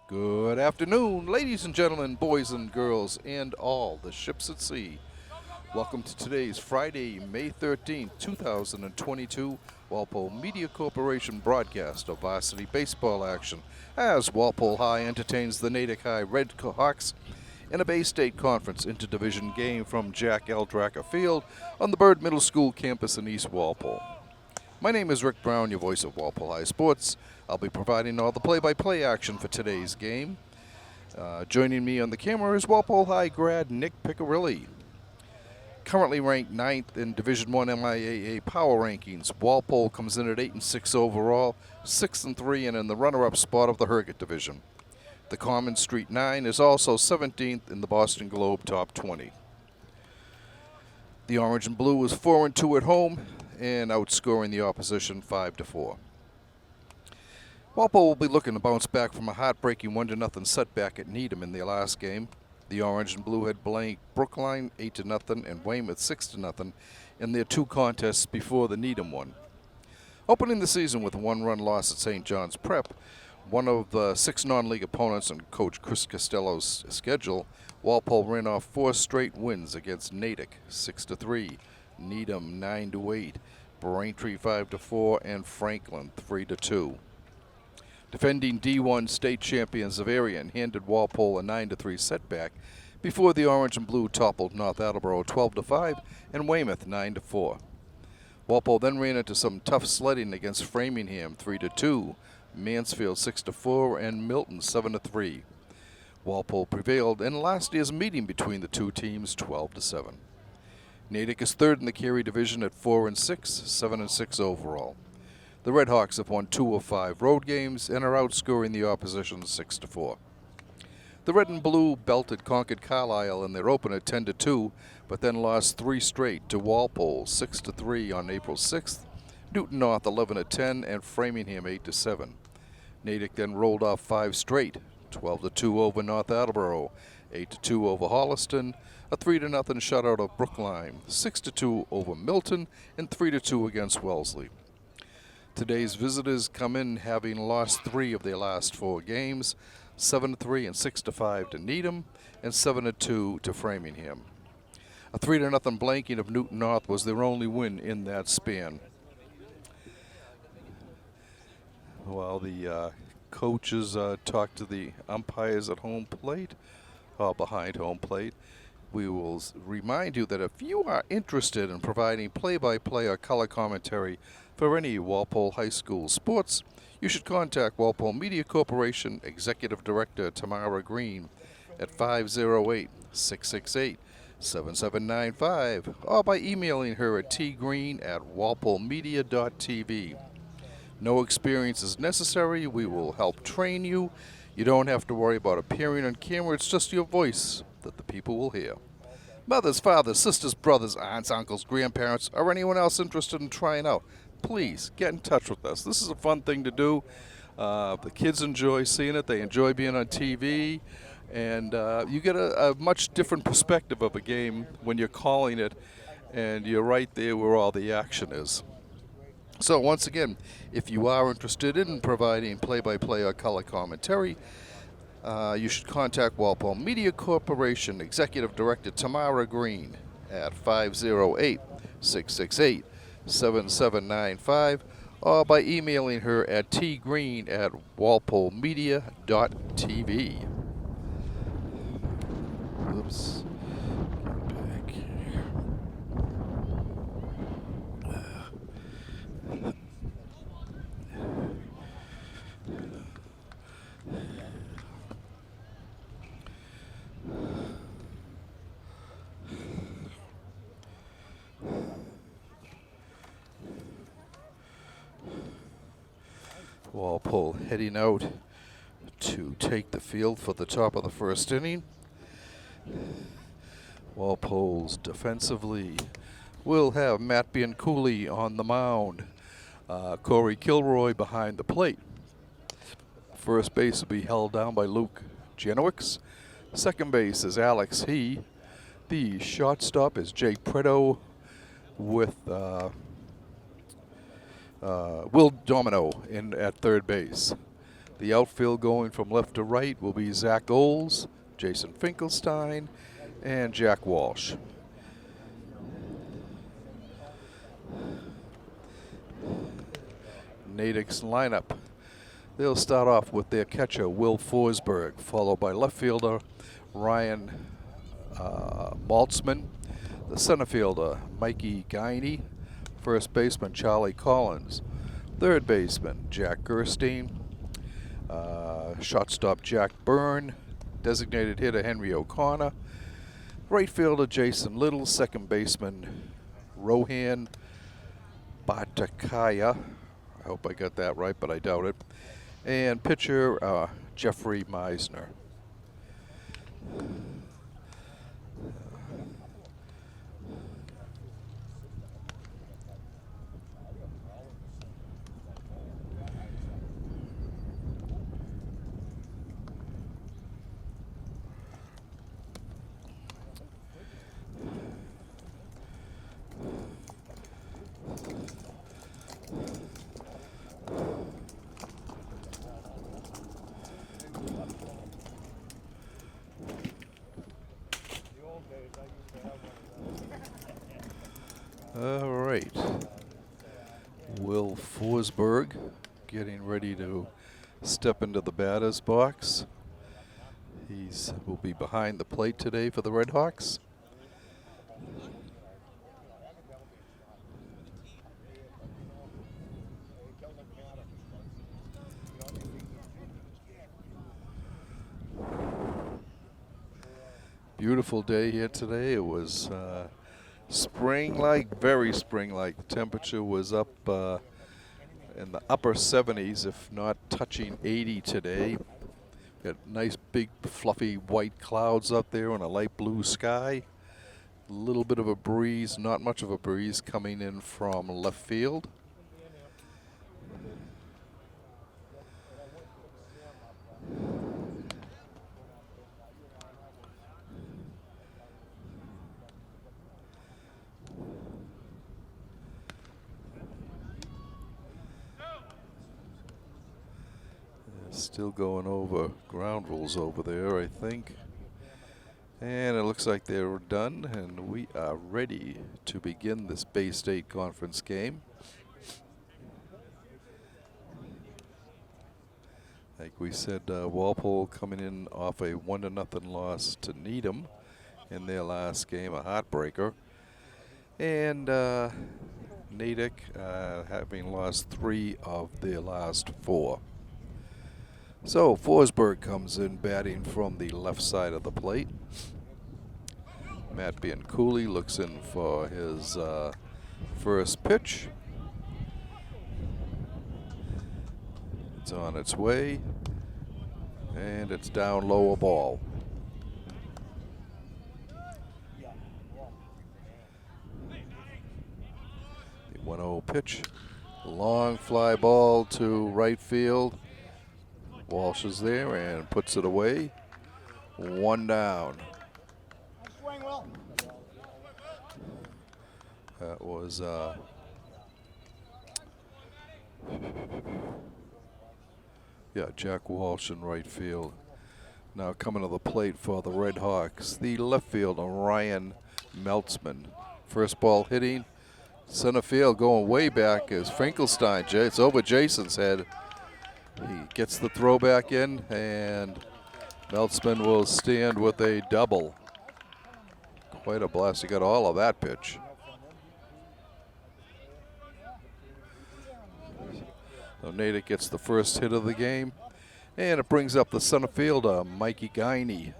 Good afternoon, ladies and gentlemen, boys and girls, and all the ships at sea. Welcome to today's Friday, May 13th, 2022, Walpole Media Corporation broadcast of Varsity baseball action as Walpole High entertains the Natick High Red Hawks in a Bay State Conference interdivision game from Jack L. Dracker Field on the Byrd Middle School campus in East Walpole. My name is Rick Brown, your voice of Walpole High Sports. I'll be providing all the play-by-play action for today's game. Joining me on the camera is Walpole High grad Nick Piccirilli. Currently ranked 9th in Division I MIAA power rankings, Walpole comes in at 8-6 overall, 6-3 and in the runner-up spot of the Herget Division. The Common Street 9 is also 17th in the Boston Globe Top 20. The Orange and Blue is 4-2 at home and outscoring the opposition 5-4. Walpole will be looking to bounce back from a heartbreaking 1-0 setback at Needham in their last game. The Orange and Blue had blanked Brookline 8-0 and Weymouth 6-0 in their two contests before the Needham one. Opening the season with a one-run loss at St. John's Prep, one of the 6 non-league opponents on Coach Chris Costello's schedule, Walpole ran off 4 straight wins against Natick 6-3, Needham 9-8, Braintree 5-4, and Franklin 3-2. Defending D1 state champions Zavarian handed Walpole a 9-3 setback before the Orange and Blue toppled North Attleboro 12-5 and Weymouth 9-4. Walpole then ran into some tough sledding against Framingham 3-2, Mansfield 6-4, and Milton 7-3. Walpole prevailed in last year's meeting between the two teams 12-7. Natick is third in the Carey Division at 4-6, 7-6 overall. The Red Hawks have won 2 of 5 road games and are outscoring the opposition 6-4. The Red and Blue belted Concord Carlisle in their opener 10-2, but then lost 3 straight to Walpole 6-3 on April 6th, Newton North 11-10, and Framingham 8-7. Natick then rolled off 5 straight, 12-2 over North Attleboro, 8-2 over Holliston, a 3-0 shutout of Brookline, 6-2 over Milton, and 3-2 against Wellesley. Today's visitors come in having lost 3 of their last 4 games, 7-3 and 6-5 to Needham, and 7-2 to Framingham. A 3-0 blanking of Newton North was their only win in that span. While the coaches talk to the umpires at home plate, or behind home plate, we will remind you that if you are interested in providing play-by-play or color commentary for any Walpole High School sports, you should contact Walpole Media Corporation Executive Director Tamara Green at 508-668-7795 or by emailing her at tgreen@walpolemedia.tv. No experience is necessary. We will help train you. You don't have to worry about appearing on camera. It's just your voice that the people will hear. Mothers, fathers, sisters, brothers, aunts, uncles, grandparents, or anyone else interested in trying out, please get in touch with us. This is a fun thing to do. The kids enjoy seeing it. They enjoy being on TV. And you get a much different perspective of a game when you're calling it and you're right there where all the action is. So once again, if you are interested in providing play-by-play or color commentary, you should contact Walpole Media Corporation Executive Director Tamara Green at 508-668-7795 or by emailing her at tgreen@walpolemedia.tv. Oops. Back here. Walpole heading out to take the field for the top of the first inning. Walpole's defensively will have Matt Bianculli on the mound. Corey Kilroy behind the plate. First base will be held down by Luke Janowicz. Second base is Alex He. The shortstop is Jake Preto with Will Domino in at third base. The outfield going from left to right will be Zach Oles, Jason Finkelstein, and Jack Walsh. Natick's lineup. They'll start off with their catcher, Will Forsberg, followed by left fielder Ryan Maltzman, the center fielder Mikey Guiney, first baseman Charlie Collins, third baseman Jack Gerstein, shortstop Jack Byrne, designated hitter Henry O'Connor, right fielder Jason Little, second baseman Rohan Batakaya. I hope I got that right, but I doubt it. And pitcher Jeffrey Meisner. All right. Will Forsberg getting ready to step into the batter's box. Will be behind the plate today for the Red Hawks. Beautiful day here today. It was spring-like, very spring-like. The temperature was up in the upper 70s, if not touching 80 today. Got nice big fluffy white clouds up there on a light blue sky. A little bit of a breeze, not much of a breeze coming in from left field. Still going over ground rules over there, I think. And it looks like they're done, and we are ready to begin this Bay State Conference game. Like we said, Walpole coming in off a 1-0 loss to Needham in their last game, a heartbreaker. And Natick having lost 3 of their last 4. So Forsberg comes in batting from the left side of the plate. Matt Bianculli looks in for his first pitch. It's on its way, and it's down low, a ball. The 1-0 pitch, long fly ball to right field. Walsh is there and puts it away. 1 down. That was Jack Walsh in right field. Now coming to the plate for the Red Hawks, the left fielder Ryan Meltzman. First ball hitting center field, going way back is Finkelstein. It's over Jason's head. He gets the throw back in, and Meltzman will stand with a double. Quite a blast. He got all of that pitch. So Natick gets the first hit of the game, and it brings up the center fielder, Mikey Guiney.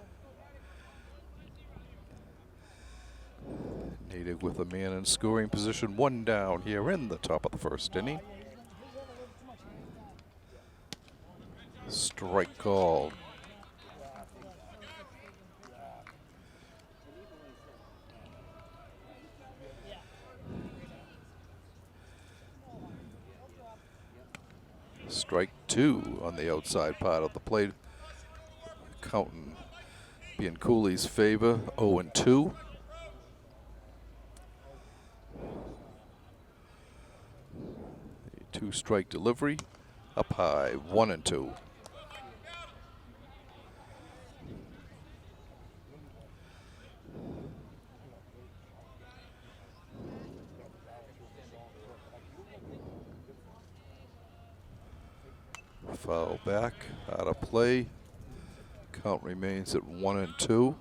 Natick with a man in scoring position, 1 down here in the top of the first inning. Strike called. Strike 2 on the outside part of the plate. Counting Bianculli's favor, 0-2. A 2-strike delivery, up high, 1-2. Foul back, out of play. Count remains at 1-2.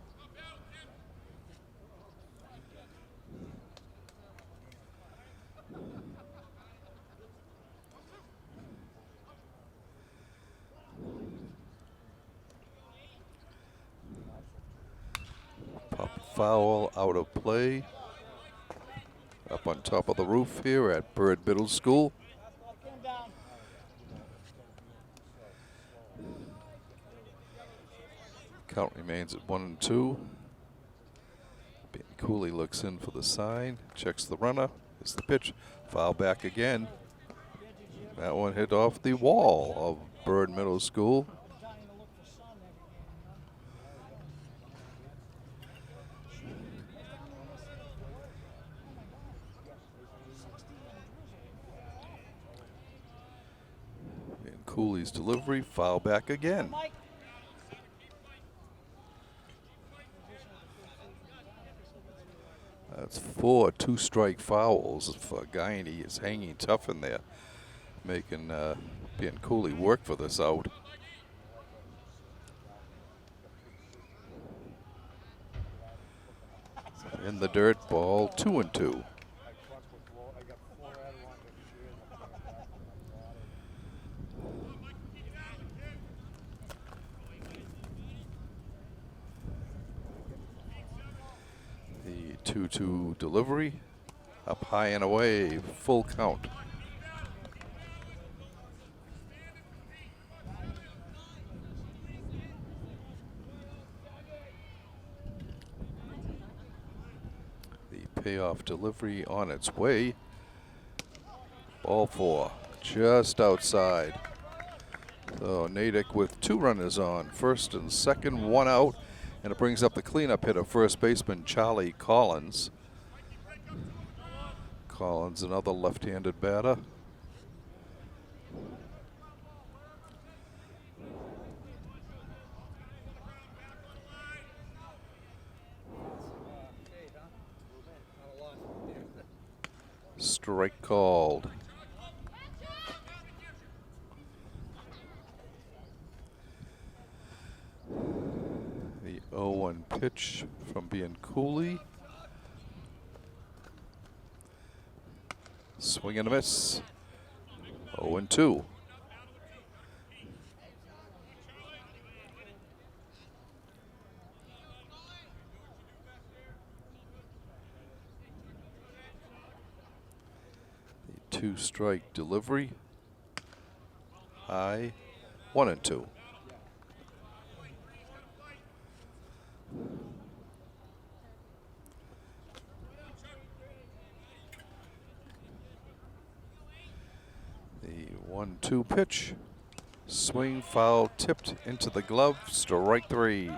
Pop foul, out of play. Up on top of the roof here at Bird Middle School. Count remains at 1-2. Cooley looks in for the sign, checks the runner. It's the pitch. Foul back again. That one hit off the wall of Bird Middle School. And Cooley's delivery, foul back again. That's 4 two-strike fouls for Guyaney. Is hanging tough in there, making Cooley work for this out. In the dirt, ball 2-2. The 2-2 delivery, up high and away, full count. The payoff delivery on its way. Ball 4, just outside. So Natick with 2 runners on, first and second, 1 out. And it brings up the cleanup hitter, first baseman Charlie Collins. Collins, another left-handed batter. Strike called. The 0-1 pitch from Cooley. Swing and a miss. 0-2. The 2-strike delivery. High. 1-2. The 1-2 pitch. Swing, foul, tipped into the glove. Strike 3.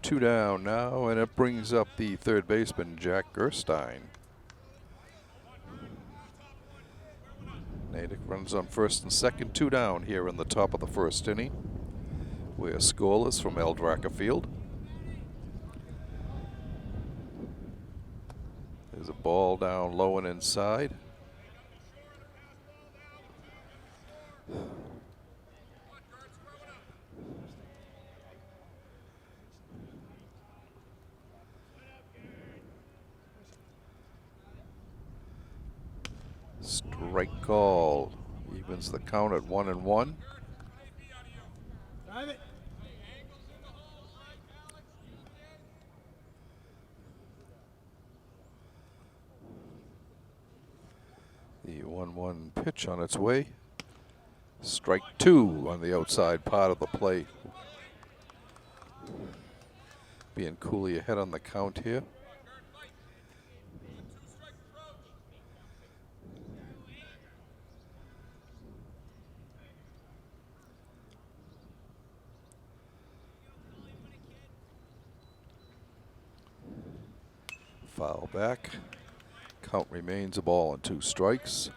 2 down now, and it brings up the third baseman, Jack Gerstein. Natick runs on first and second, 2 down here in the top of the first inning. We're scoreless from Eldracker Field. There's a ball down low and inside. Strike call. Evens the count at 1-1. Drive it. The 1-1 pitch on its way. Strike 2 on the outside part of the plate. Cooley ahead on the count here. Foul back. Count remains a ball and 2 strikes.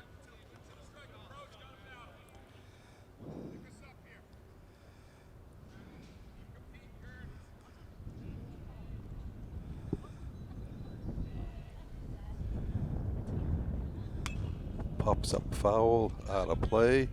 Pops up foul, out of play.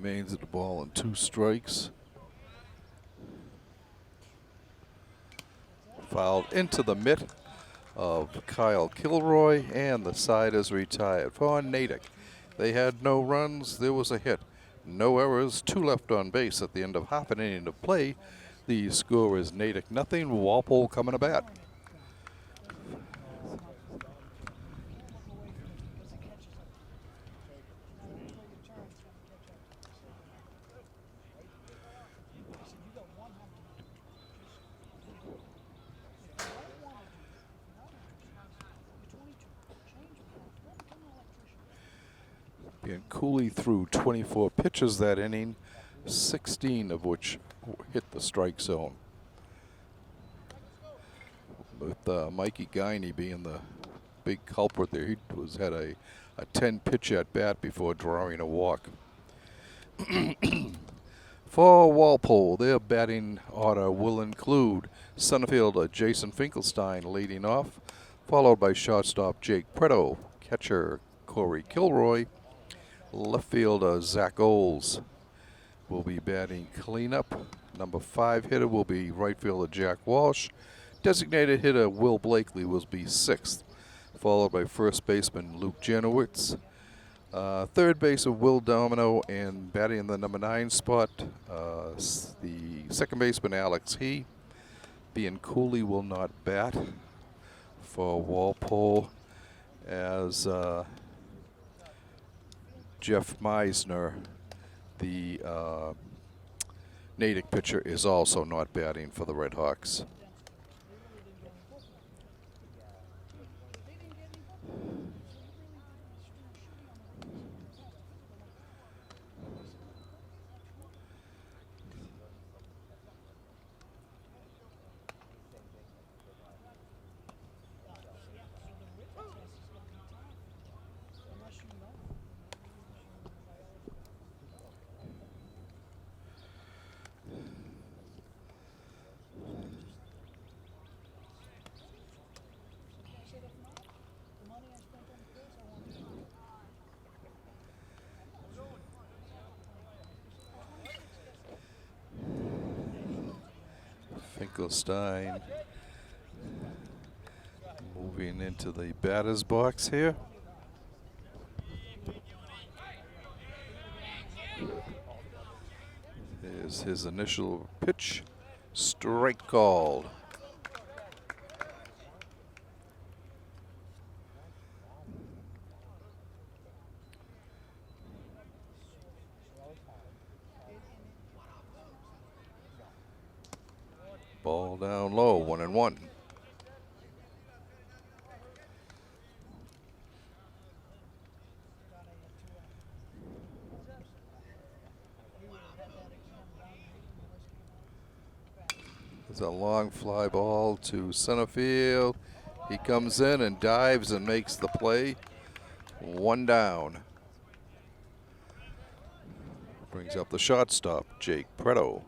remains of the ball and 2 strikes. Fouled into the mitt of Kyle Kilroy, and the side is retired for Natick. They had no runs. There was a hit. No errors. 2 left on base at the end of half an inning of play. The score is Natick nothing. Walpole coming to bat. And Cooley threw 24 pitches that inning, 16 of which hit the strike zone. With Mikey Guiney being the big culprit there, he had a 10-pitch at bat before drawing a walk. For Walpole, their batting order will include center fielder Jason Finkelstein leading off, followed by shortstop Jake Preto, catcher Corey Kilroy, left fielder Zach Oles will be batting cleanup. Number 5 hitter will be right fielder Jack Walsh. Designated hitter Will Blakely will be 6th, followed by first baseman Luke Janowitz. Third base of Will Domino, and batting in the number 9 spot, the second baseman Alex He. Being Cooley will not bat for Walpole, as Jeff Meisner, the Natick pitcher, is also not batting for the Red Hawks. Finkelstein moving into the batter's box here. Here's his initial pitch. Strike called. Ball down low, 1-1. There's a long fly ball to center field. He comes in and dives and makes the play. 1 down. Brings up the shortstop, Jake Preto.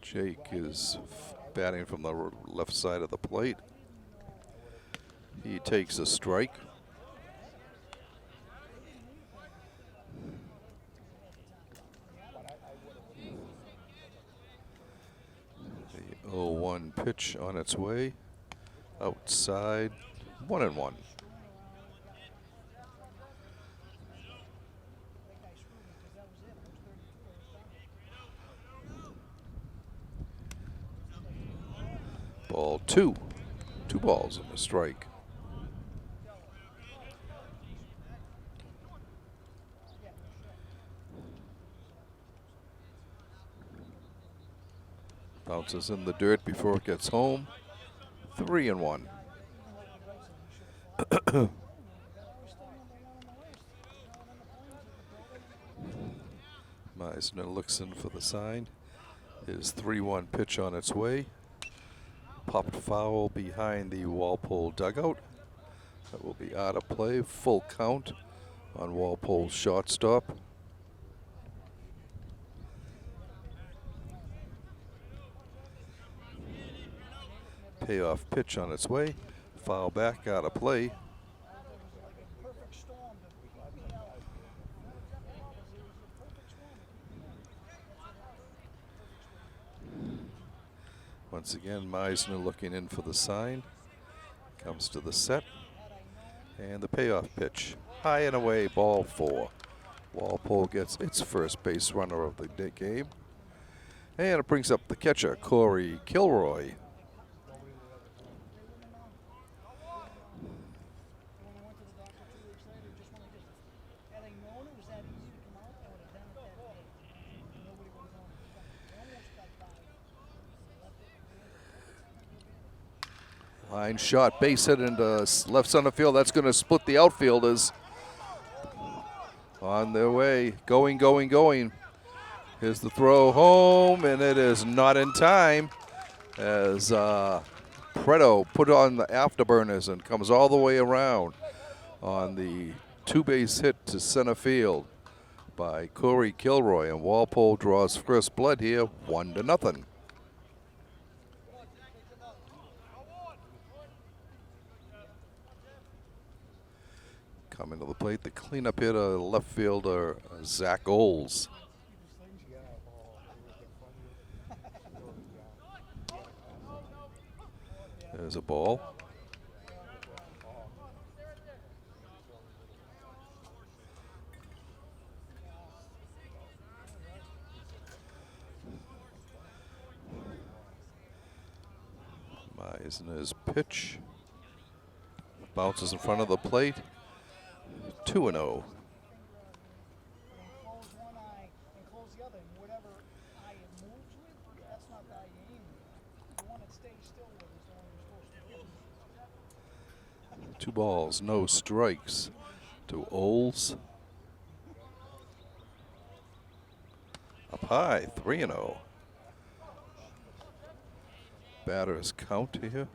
Jake is batting from the left side of the plate. He takes a strike. The 0-1 pitch on its way. Outside, 1-1. Ball 2. 2 balls and a strike. Bounces in the dirt before it gets home. 3-1. Meisner looks in for the sign. His 3-1 pitch on its way. Popped foul behind the Walpole dugout. That will be out of play. Full count on Walpole's shortstop. Payoff pitch on its way. Foul back out of play. Once again, Meisner looking in for the sign. Comes to the set. And the payoff pitch. High and away, ball 4. Walpole gets its first base runner of the game. And it brings up the catcher, Corey Kilroy. Line shot, base hit into left center field. That's going to split the outfielders. On their way, going. Here's the throw home, and it is not in time as Preto put on the afterburners and comes all the way around on the 2-base hit to center field by Corey Kilroy, and Walpole draws first blood here, 1-0. Coming to the plate, the cleanup hitter, left fielder Zach Oles. There's a ball. Meisner's pitch bounces in front of the plate. 2-0. Two balls, no strikes to Oles. Up high, 3-0. Batter's count here.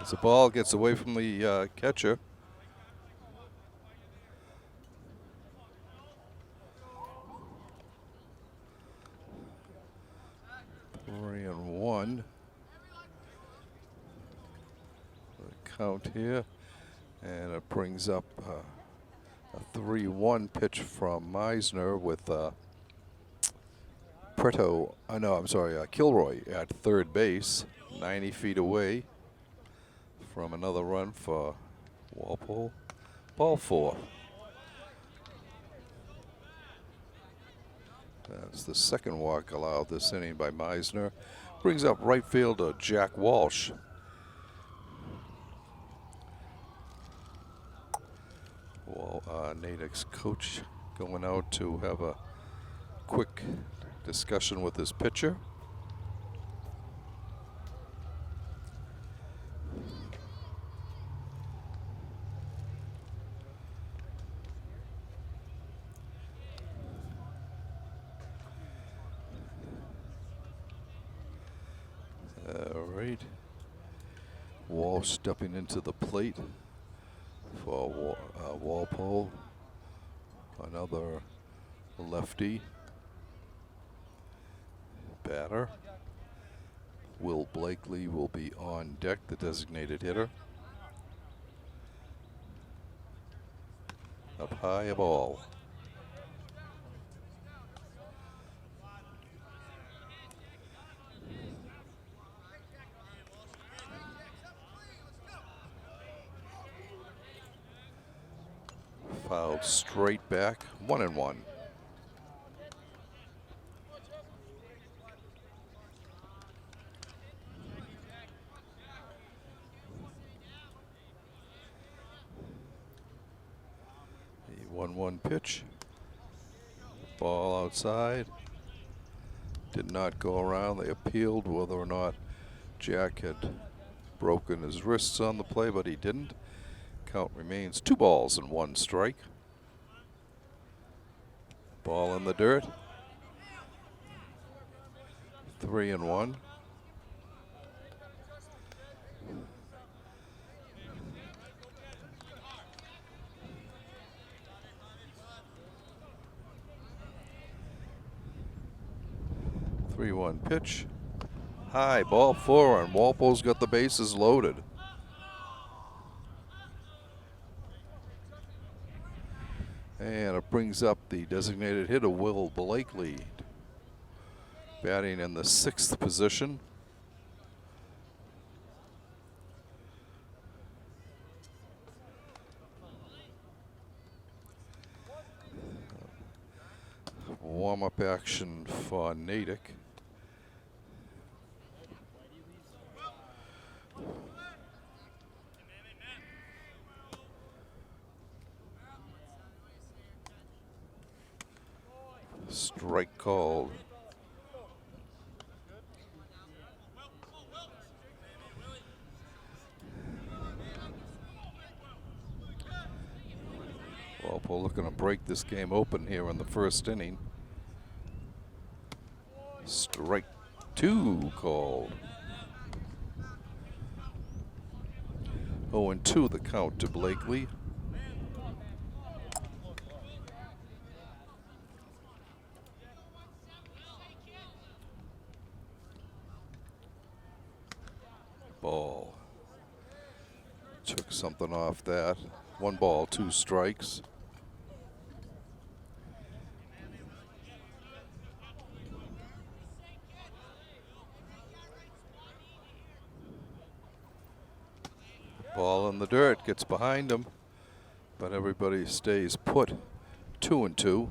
As the ball gets away from the catcher. Three and one. The count here. And it brings up a 3-1 pitch from Meisner with Kilroy at third base, 90 feet away from another run for Walpole. Ball 4. That's the second walk allowed this inning by Meisner. Brings up right fielder Jack Walsh. Natick's coach going out to have a quick discussion with his pitcher. All right. Walsh stepping into the plate for Walpole. Another lefty batter. Will Blakely will be on deck, the designated hitter. Up high, a ball. Fouled straight back, 1-1. The 1-1 pitch. Ball outside. Did not go around. They appealed whether or not Jack had broken his wrists on the play, but he didn't. Count remains 2 balls and 1 strike. Ball in the dirt. 3-1. 3-1 pitch. High, ball 4, and Walpole's got the bases loaded. And it brings up the designated hitter, Will Blakely, batting in the 6th position. Warm-up action for Natick. Strike called. Walpole looking to break this game open here in the 1st inning. Strike 2 called. 0-2 the count to Blakely. Ball. Took something off that. 1 ball, 2 strikes. Ball in the dirt, gets behind him, but everybody stays put. 2-2.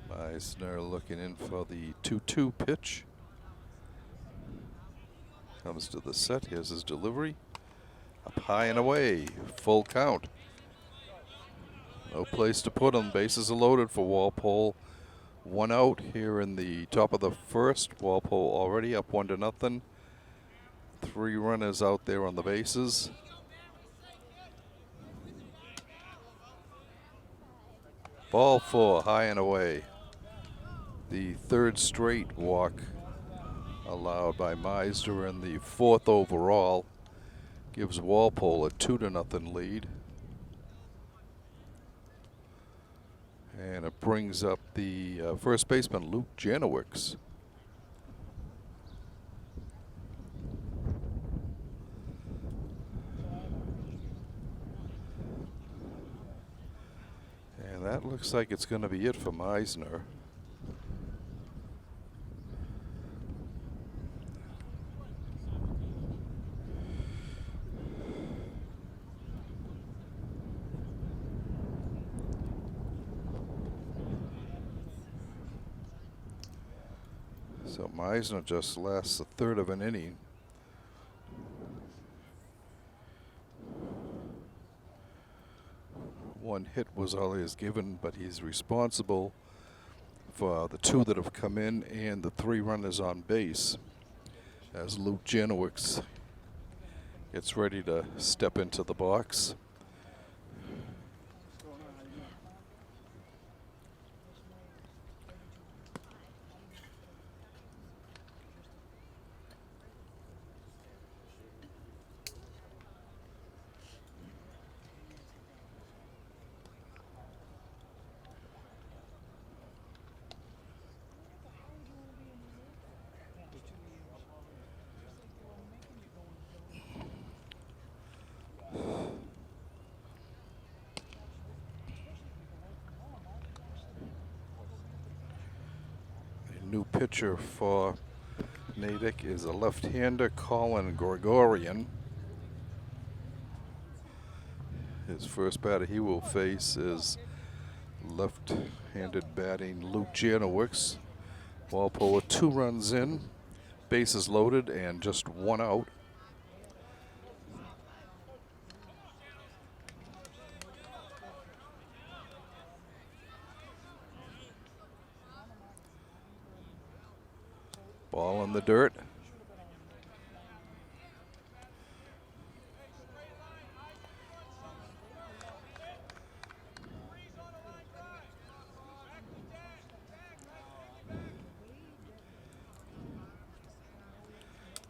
Meisner looking in for the 2-2 pitch. Comes to the set. Here's his delivery. Up high and away. Full count. No place to put him. Bases are loaded for Walpole. 1 out here in the top of the 1st. Walpole already up 1-0. 3 runners out there on the bases. Ball 4, high and away. The 3rd straight walk allowed by Meisner in the 4th overall gives Walpole a 2-0 lead. And it brings up the first baseman, Luke Janowicz. And that looks like it's going to be it for Meisner. So Meisner just lasts a 1/3 of an inning. One hit was all he has given, but he's responsible for the 2 that have come in and the 3 runners on base as Luke Janowicz gets ready to step into the box. New pitcher for Natick is a left-hander, Colin Gregorian. His first batter he will face is left-handed batting Luke Janowicz. Walpole with 2 runs in, bases loaded, and just 1 out. Ball in the dirt.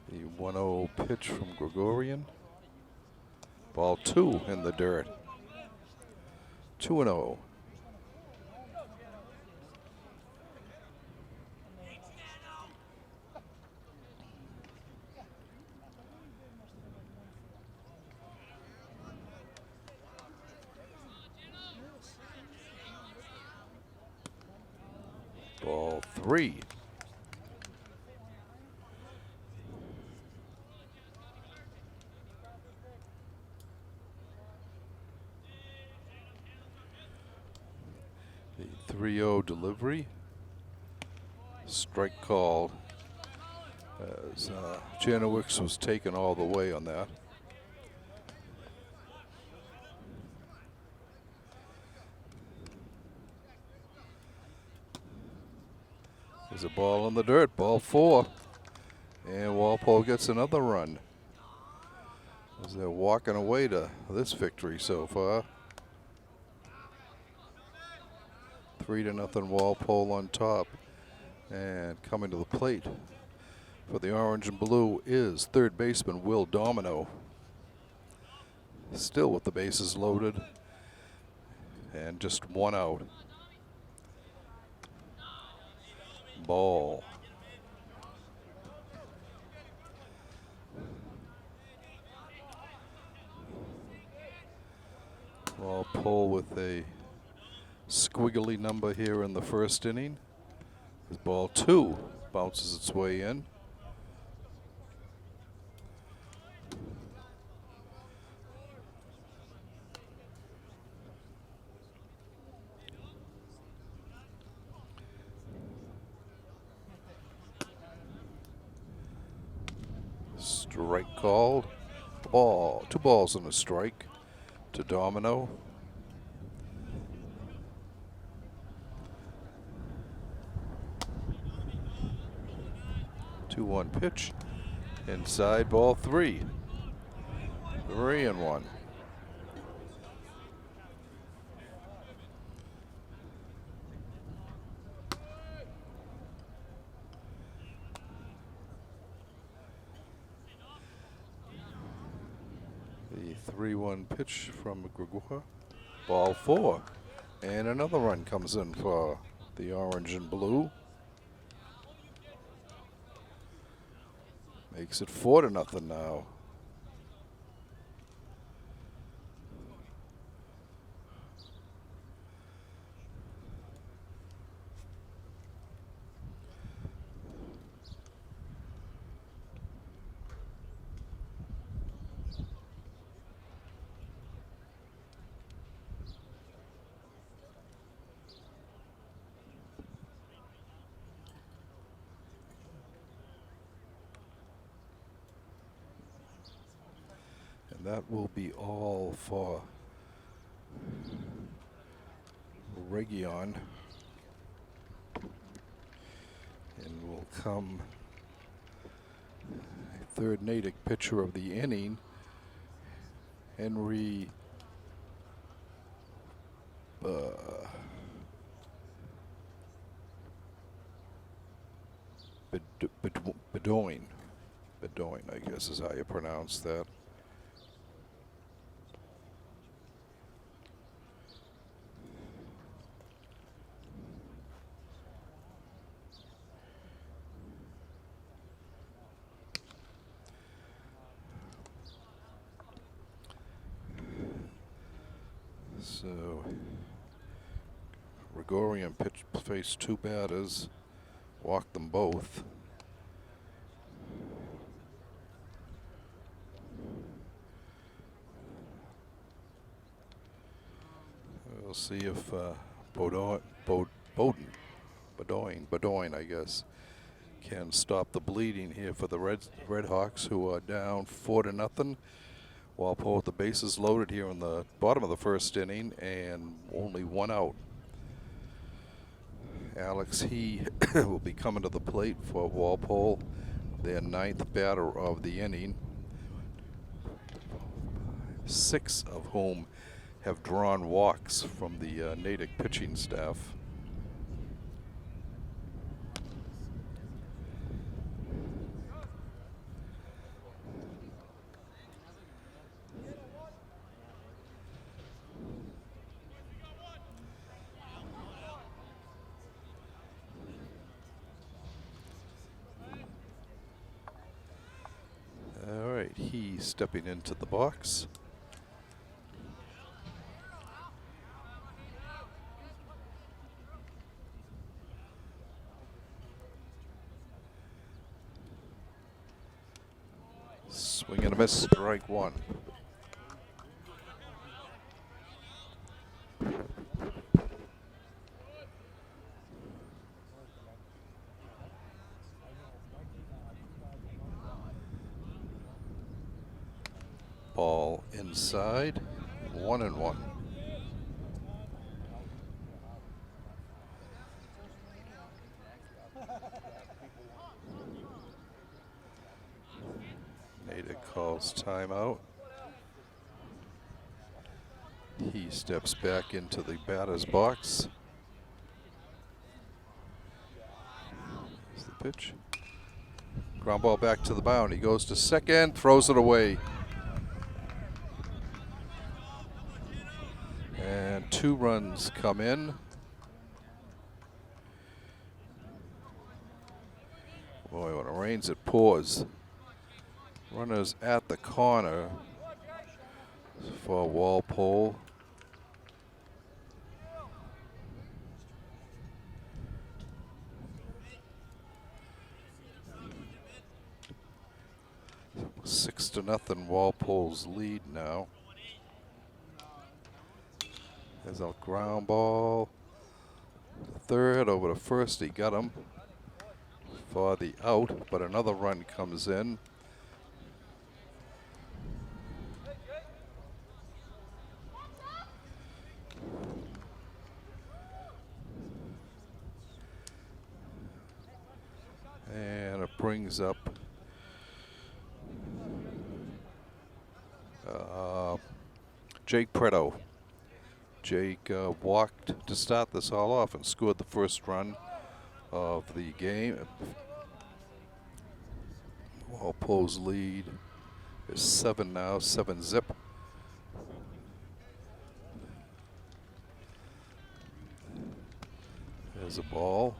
The 1-0 pitch from Gregorian. Ball 2 in the dirt. 2-0. Ball 3. The 3-0 delivery. Strike called as Janowicz was taken all the way on that. There's a ball in the dirt, ball 4. And Walpole gets another run as they're walking away to this victory so far. 3-0 Walpole on top. And coming to the plate for the orange and blue is third baseman Will Domino. Still with the bases loaded and just 1 out. Ball. Walpole with a squiggly number here in the first inning. As ball 2 bounces its way in. Strike called. Ball. 2 balls and a strike to Domino. The 2-1 pitch. Inside, ball 3. 3-1. The 3-1 pitch from Gregor. Ball 4. And another run comes in for the orange and blue. Makes it 4-0 now. And that will be all for Region. And will come a third Natick pitcher of the inning, Henry Bedoin. Bedoin, I guess is how you pronounce that. So Gregorian faced 2 batters, walked them both. We'll see if Bedoin, I guess, can stop the bleeding here for the Redhawks, who are down 4-0. Walpole with the bases loaded here in the bottom of the first inning and only 1 out. Alex He will be coming to the plate for Walpole, their 9th batter of the inning, 6 of whom have drawn walks from the Natick pitching staff. He's stepping into the box. Swing and a miss, strike one. Ball inside, 1-1. Natick calls timeout. He steps back into the batter's box. Here's the pitch. Ground ball back to the mound. He goes to second, throws it away. And 2 runs come in. Boy, when it rains, it pours. Runners at the corner for Walpole. Six to nothing, Walpole's lead now. There's a ground ball. Third over to first, he got him for the out, but another run comes in. And it brings up Jake Preto. Jake walked to start this all off and scored the first run of the game. Walpole's lead is 7 now, 7-zip. There's a ball.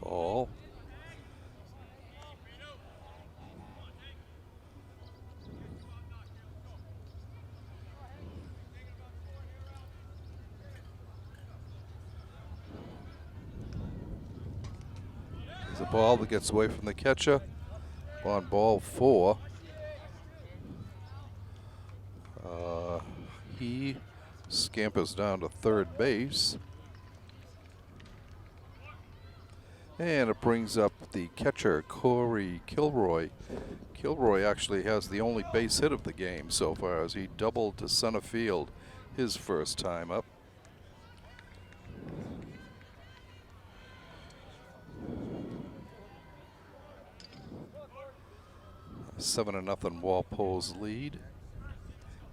Ball. There's a ball that gets away from the catcher on ball 4. He scampers down to third base. And it brings up the catcher, Corey Kilroy. Kilroy actually has the only base hit of the game so far as he doubled to center field his first time up. A 7-0 Walpole's lead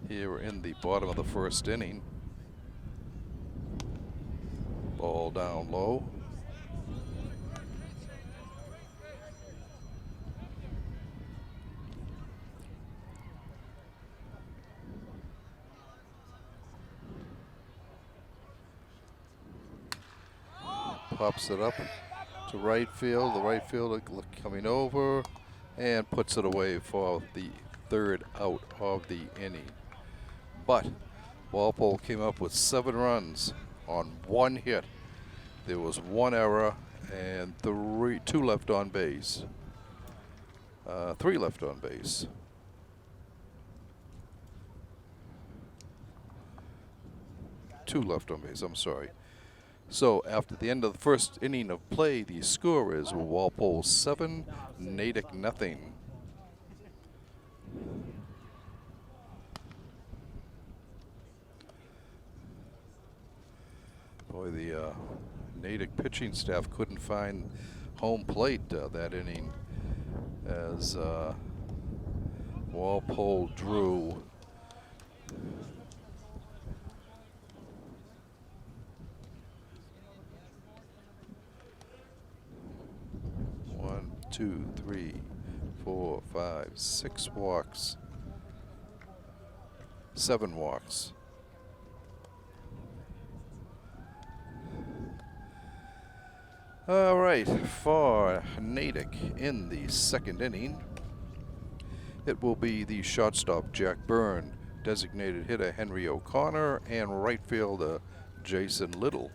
here in the bottom of the first inning. Ball down low. Pops it up to right field. The right fielder coming over and puts it away for the third out of the inning. But Walpole came up with 7 runs on 1 hit. There was 1 error and 2 left on base. 3 left on base. Two left on base, I'm sorry. So after the end of the first inning of play, the score is Walpole 7, Natick nothing. Boy, the Natick pitching staff couldn't find home plate that inning as Walpole drew two, 3, 4, 5, 6 walks. 7 walks. All right, for Natick in the second inning, it will be the shortstop Jack Byrne, designated hitter Henry O'Connor, and right fielder Jason Little.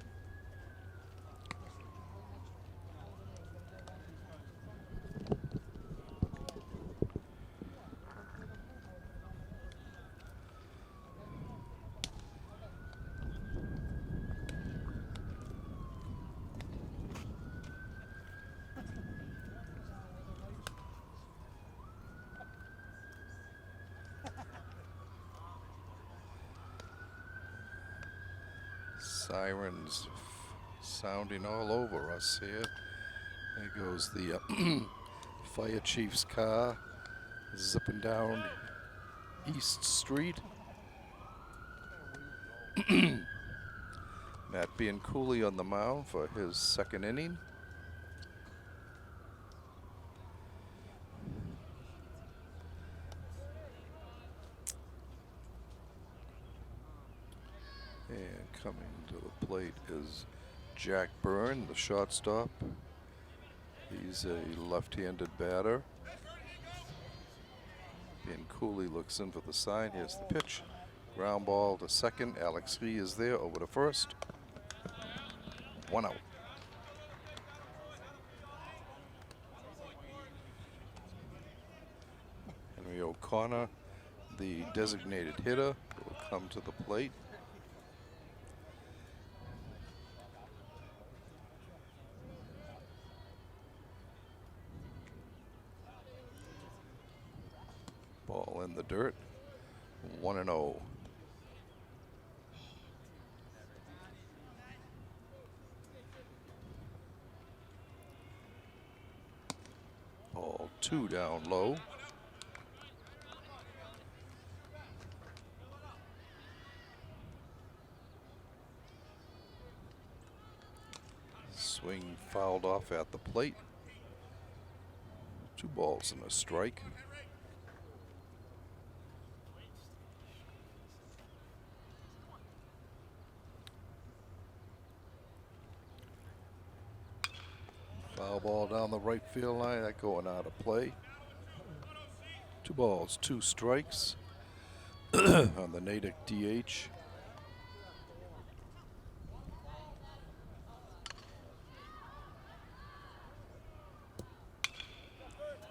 Sirens sounding all over us here. There goes the fire chief's car zipping down East Street. Matt Bianculli on the mound for his second inning. And coming to the plate is Jack Byrne, the shortstop. He's a left-handed batter. Bianculli looks in for the sign. Here's the pitch. Ground ball to second. Alex Lee is there over to first. 1 out. Henry O'Connor, the designated hitter, will come to the plate. Ball in the dirt. 1-0. Ball 2 down low. Swing fouled off at the plate. 2 balls and a strike. Foul ball down the right field line, that going out of play. 2 balls, 2 strikes on the Natick DH.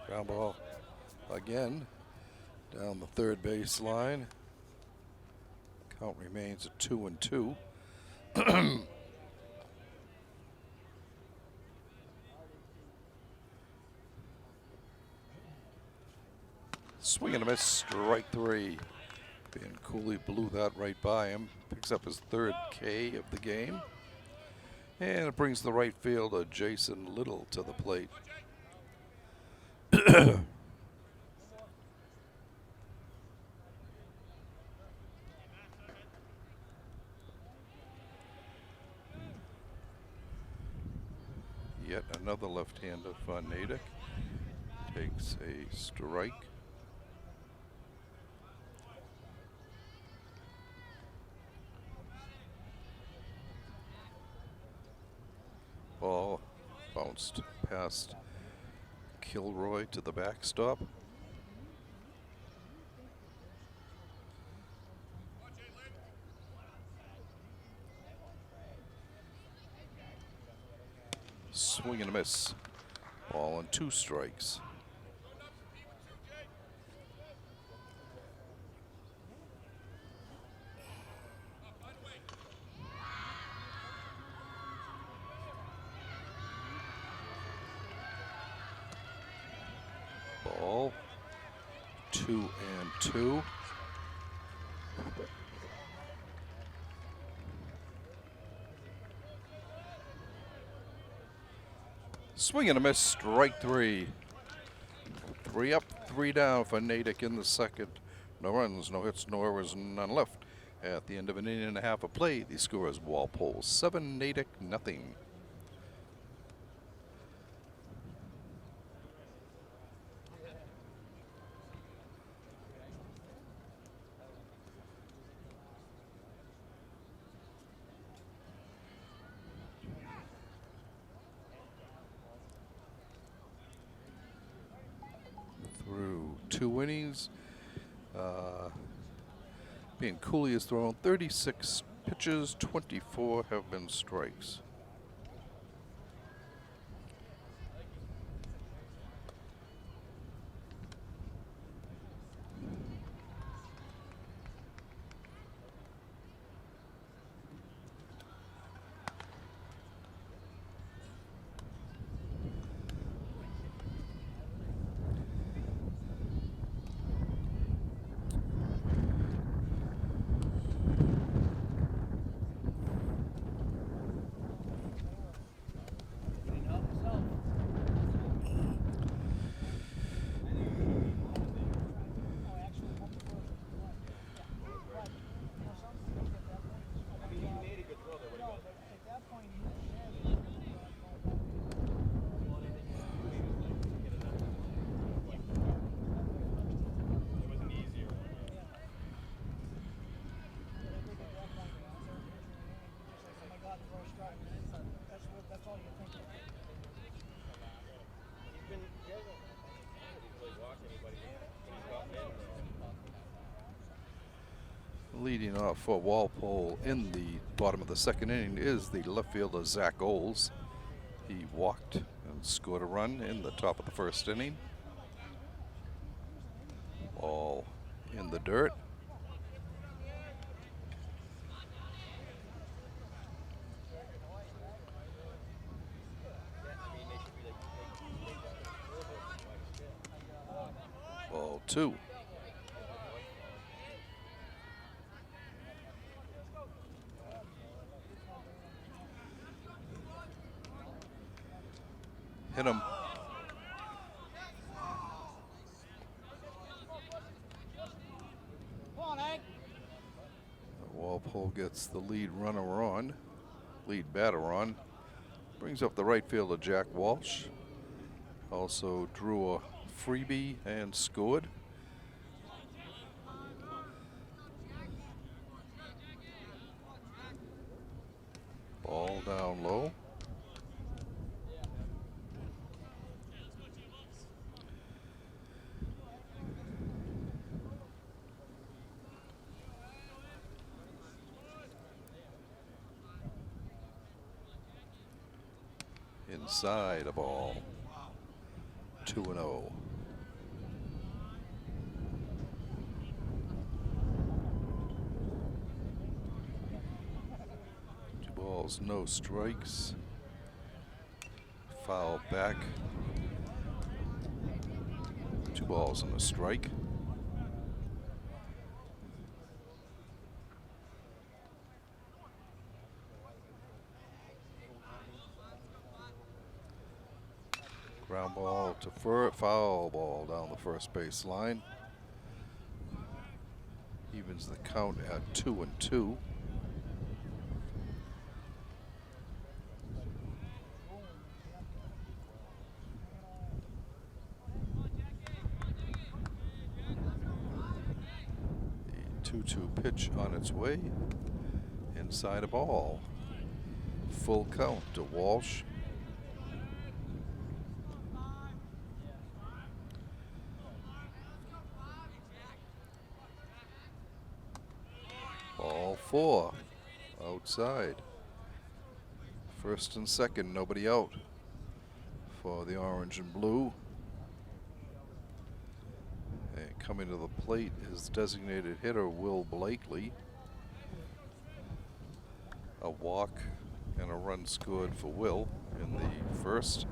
Ground ball again down the third base line. Count remains at 2-2. Swing and a miss, strike 3. Bianculli blew that right by him. Picks up his 3rd K of the game. And it brings the right fielder Jason Little to the plate. Yet another left-hander for Natick. Takes a strike. Ball bounced past Kilroy to the backstop. Swing and a miss. Ball and 2 strikes. Ball 2-2. Swing and a miss, strike 3. 3 up, 3 down for Natick in the second. No runs, no hits, no errors, none left. At the end of an inning and a half of play, the score is Walpole 7, Natick nothing. 2 innings. Being Cooley has thrown 36 pitches, 24 have been strikes. Leading off for Walpole in the bottom of the second inning is the left fielder, Zach Oles. He walked and scored a run in the top of the first inning. Ball in the dirt. Ball 2. Hit him. Walpole gets the lead runner on, lead batter on. Brings up the right fielder, Jack Walsh. Also drew a freebie and scored. Ball down low. Inside a ball. 2-0. Two balls, no strikes. Foul back. 2 balls and a strike. Ground ball to foul ball down the first base line. Evens the count at 2-2. The 2-2 pitch on its way. Inside a ball. Full count to Walsh. Ball 4, outside. First and second, nobody out for the orange and blue. And coming to the plate is designated hitter Will Blakely. A walk and a run scored for Will in the first.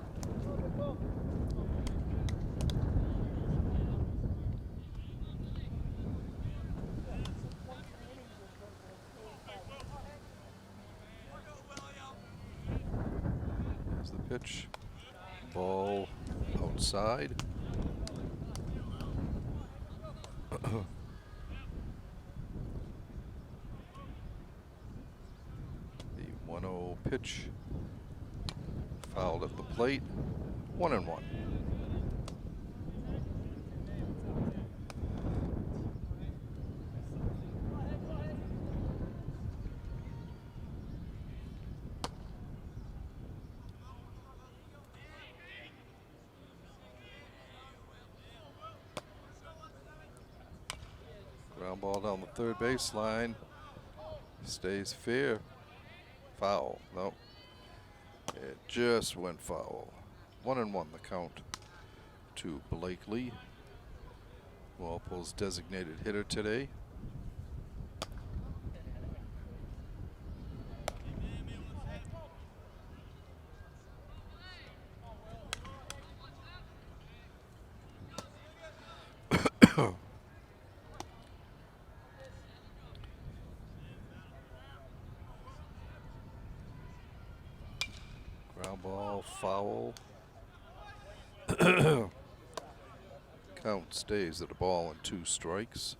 Pitch, ball outside. The 1-0 pitch, fouled at the plate. 1-1. Ground ball down the third baseline. Stays fair. Foul. No. It just went foul. 1-1 the count to Blakely. Walpole's designated hitter today. Ground ball, foul. Count stays at a ball and 2 strikes.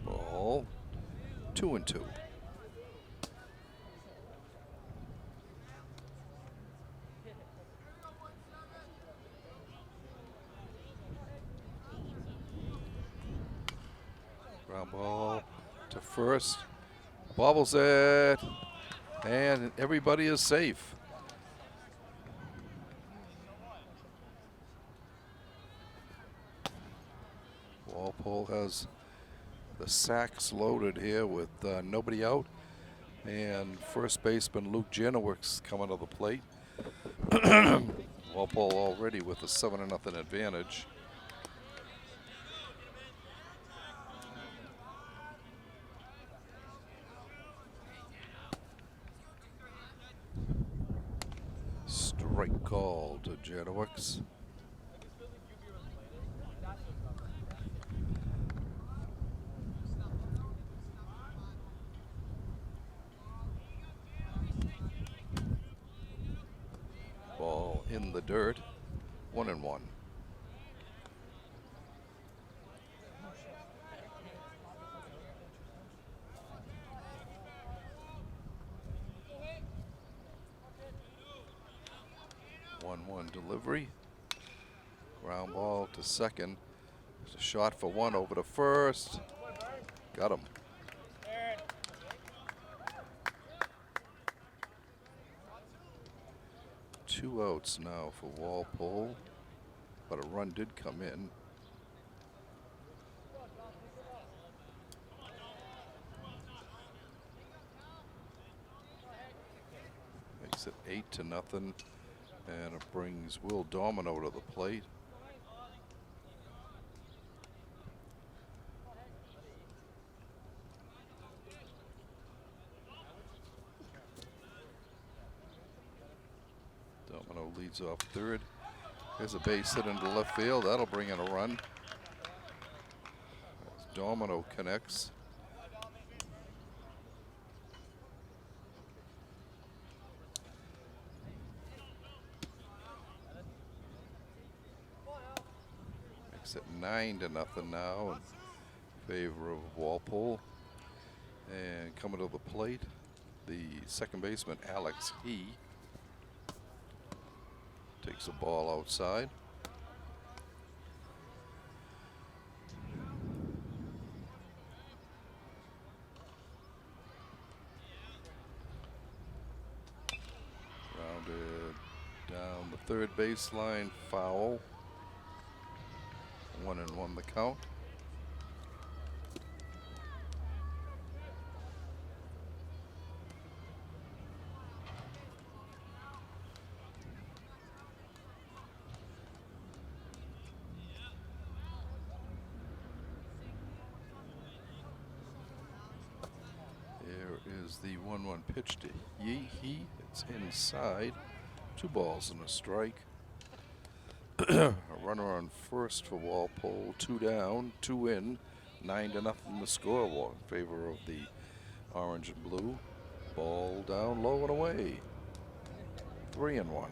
Ball 2-2. Ground ball to first. Bobbles it. And everybody is safe. Walpole has the sacks loaded here with nobody out. And first baseman Luke Janowicz coming to the plate. Walpole already with a 7-0 advantage. Strike call to Janowicz. Ball in the dirt. 1-1. Delivery. Ground ball to second. There's a shot for 1 over to first. Got him. Two outs now for Walpole, but a run did come in. Makes it 8-0. And it brings Will Domino to the plate. Domino leads off third. There's a base hit into left field. That'll bring in a run. As Domino connects. At 9-0 now in favor of Walpole. And coming to the plate, the second baseman Alex He takes a ball outside. Rounded down the third baseline, foul. 1-1 the count. Here is the 1-1 pitch to He. It's inside. 2 balls and a strike. A runner on first for Walpole. 2 down, 2 in. 9-0 the score in favor of the orange and blue. Ball down low and away. 3-1.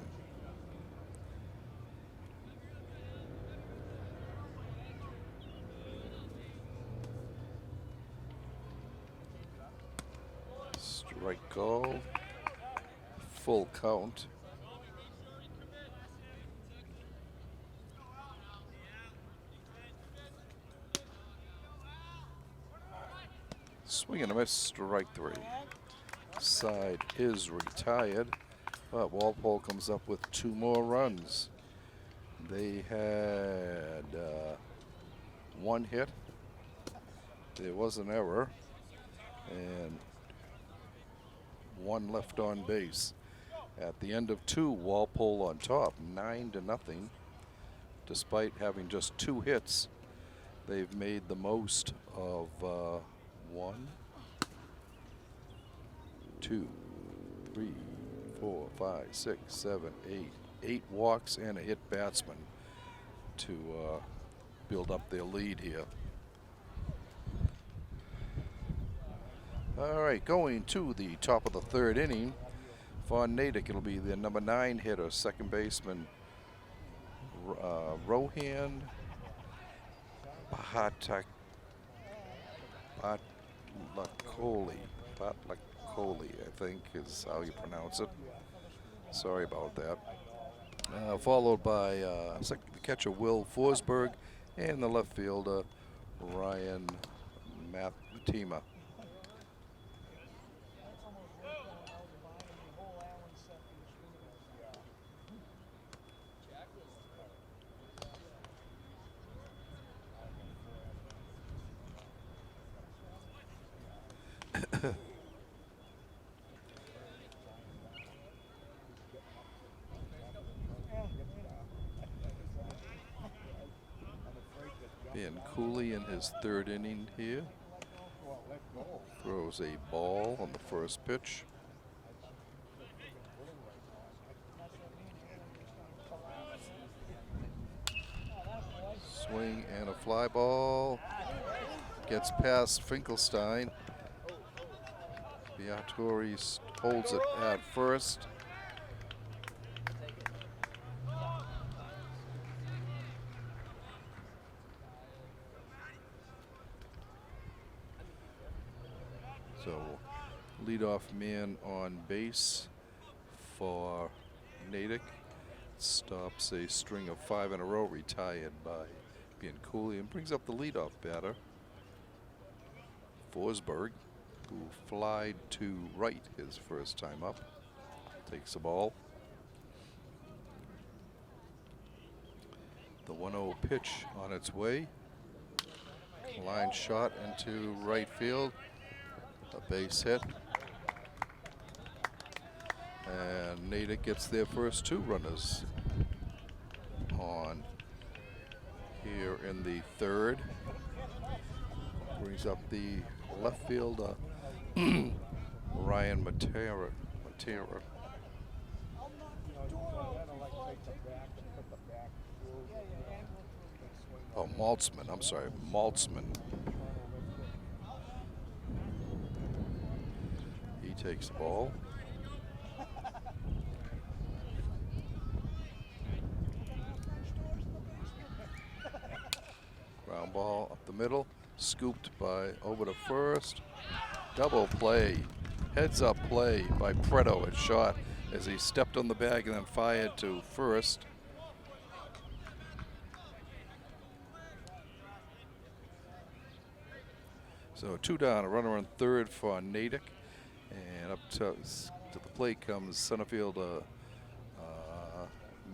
Strike call. Full count. Swing and a miss, strike 3. Side is retired, but Walpole comes up with 2 more runs. They had 1 hit. There was an error and 1 left on base. At the end of 2, Walpole on top, 9-0. Despite having just 2 hits, they've made the most of 1, 2, 3, 4, 5, 6, 7, 8 walks and a hit batsman to build up their lead here. All right, going to the top of the 3rd inning for Natick, it'll be the number 9 hitter, second baseman Rohan Batlakoli, I think is how you pronounce it. Sorry about that. Followed by the catcher Will Forsberg and the left fielder Ryan Matima. And Cooley in his 3rd inning here throws a ball on the first pitch. Swing and a fly ball. Gets past Finkelstein. Viatori holds it at first. So, leadoff man on base for Natick. Stops a string of 5 in a row retired by Bianculli and brings up the leadoff batter, Forsberg, who flied to right his first time up. Takes the ball. The 1-0 pitch on its way. Line shot into right field. A base hit. And Natick gets their first 2 runners on here in the 3rd. Brings up the left fielder, Ryan Matera. Oh, Maltzman. I'm sorry, Maltzman. He takes the ball. Ground ball up the middle, scooped by over to first. Double play, heads up play by Preto at shot as he stepped on the bag and then fired to first. So 2 down, a runner on 3rd for Natick, and up to the plate comes center fielder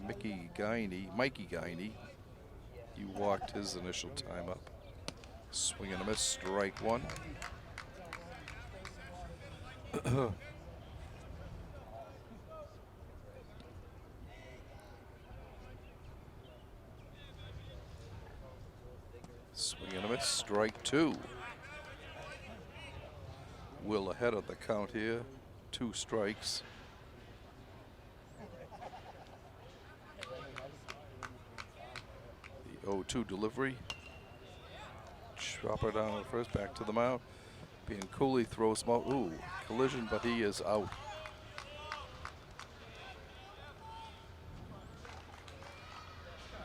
Mikey Guiney. He walked his initial time up. Swing and a miss, strike 1. Swing and a miss, strike 2. Will ahead of the count here, 2 strikes. The 0-2 delivery. Chopper down at first, back to the mound. Bianculli throws him out. Ooh, collision, but he is out.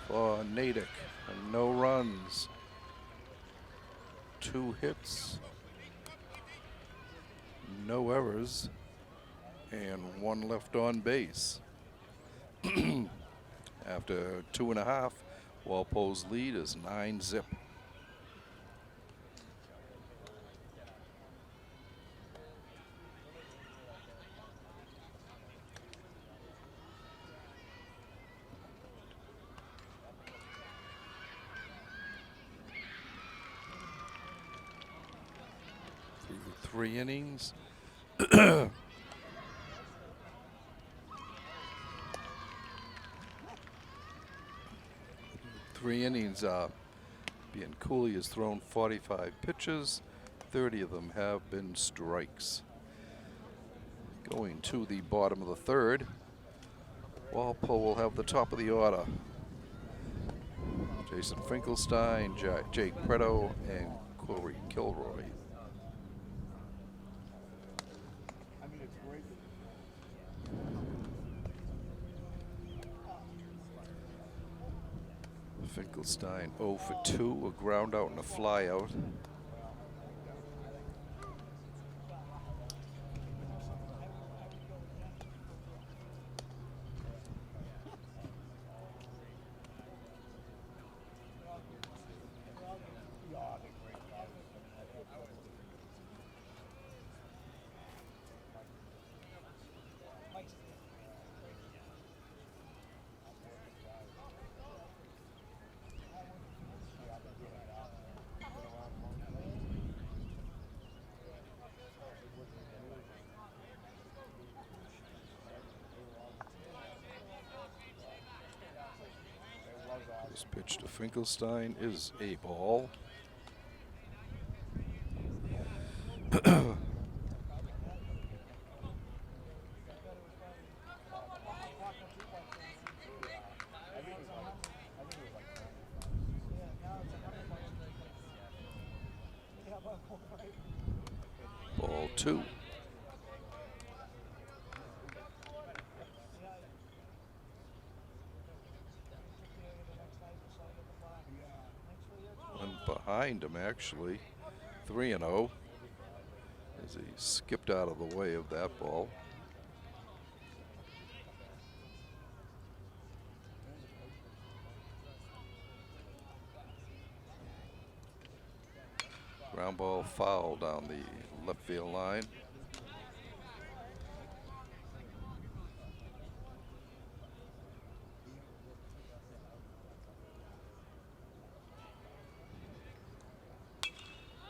For Natick, no runs. 2 hits. No errors. And 1 left on base. After 2.5, Walpole's lead is 9-zip. 3 innings. 3 innings. Bianculli has thrown 45 pitches. 30 of them have been strikes. Going to the bottom of the third, Walpole will have the top of the order. Jason Finkelstein, Jake Preto, and Corey Kilroy. Finkelstein 0 for 2, a ground out and a fly out. This pitch to Finkelstein is a ball. Ball 2. Behind him, actually, 3-0, as he skipped out of the way of that ball. Ground ball foul down the left field line.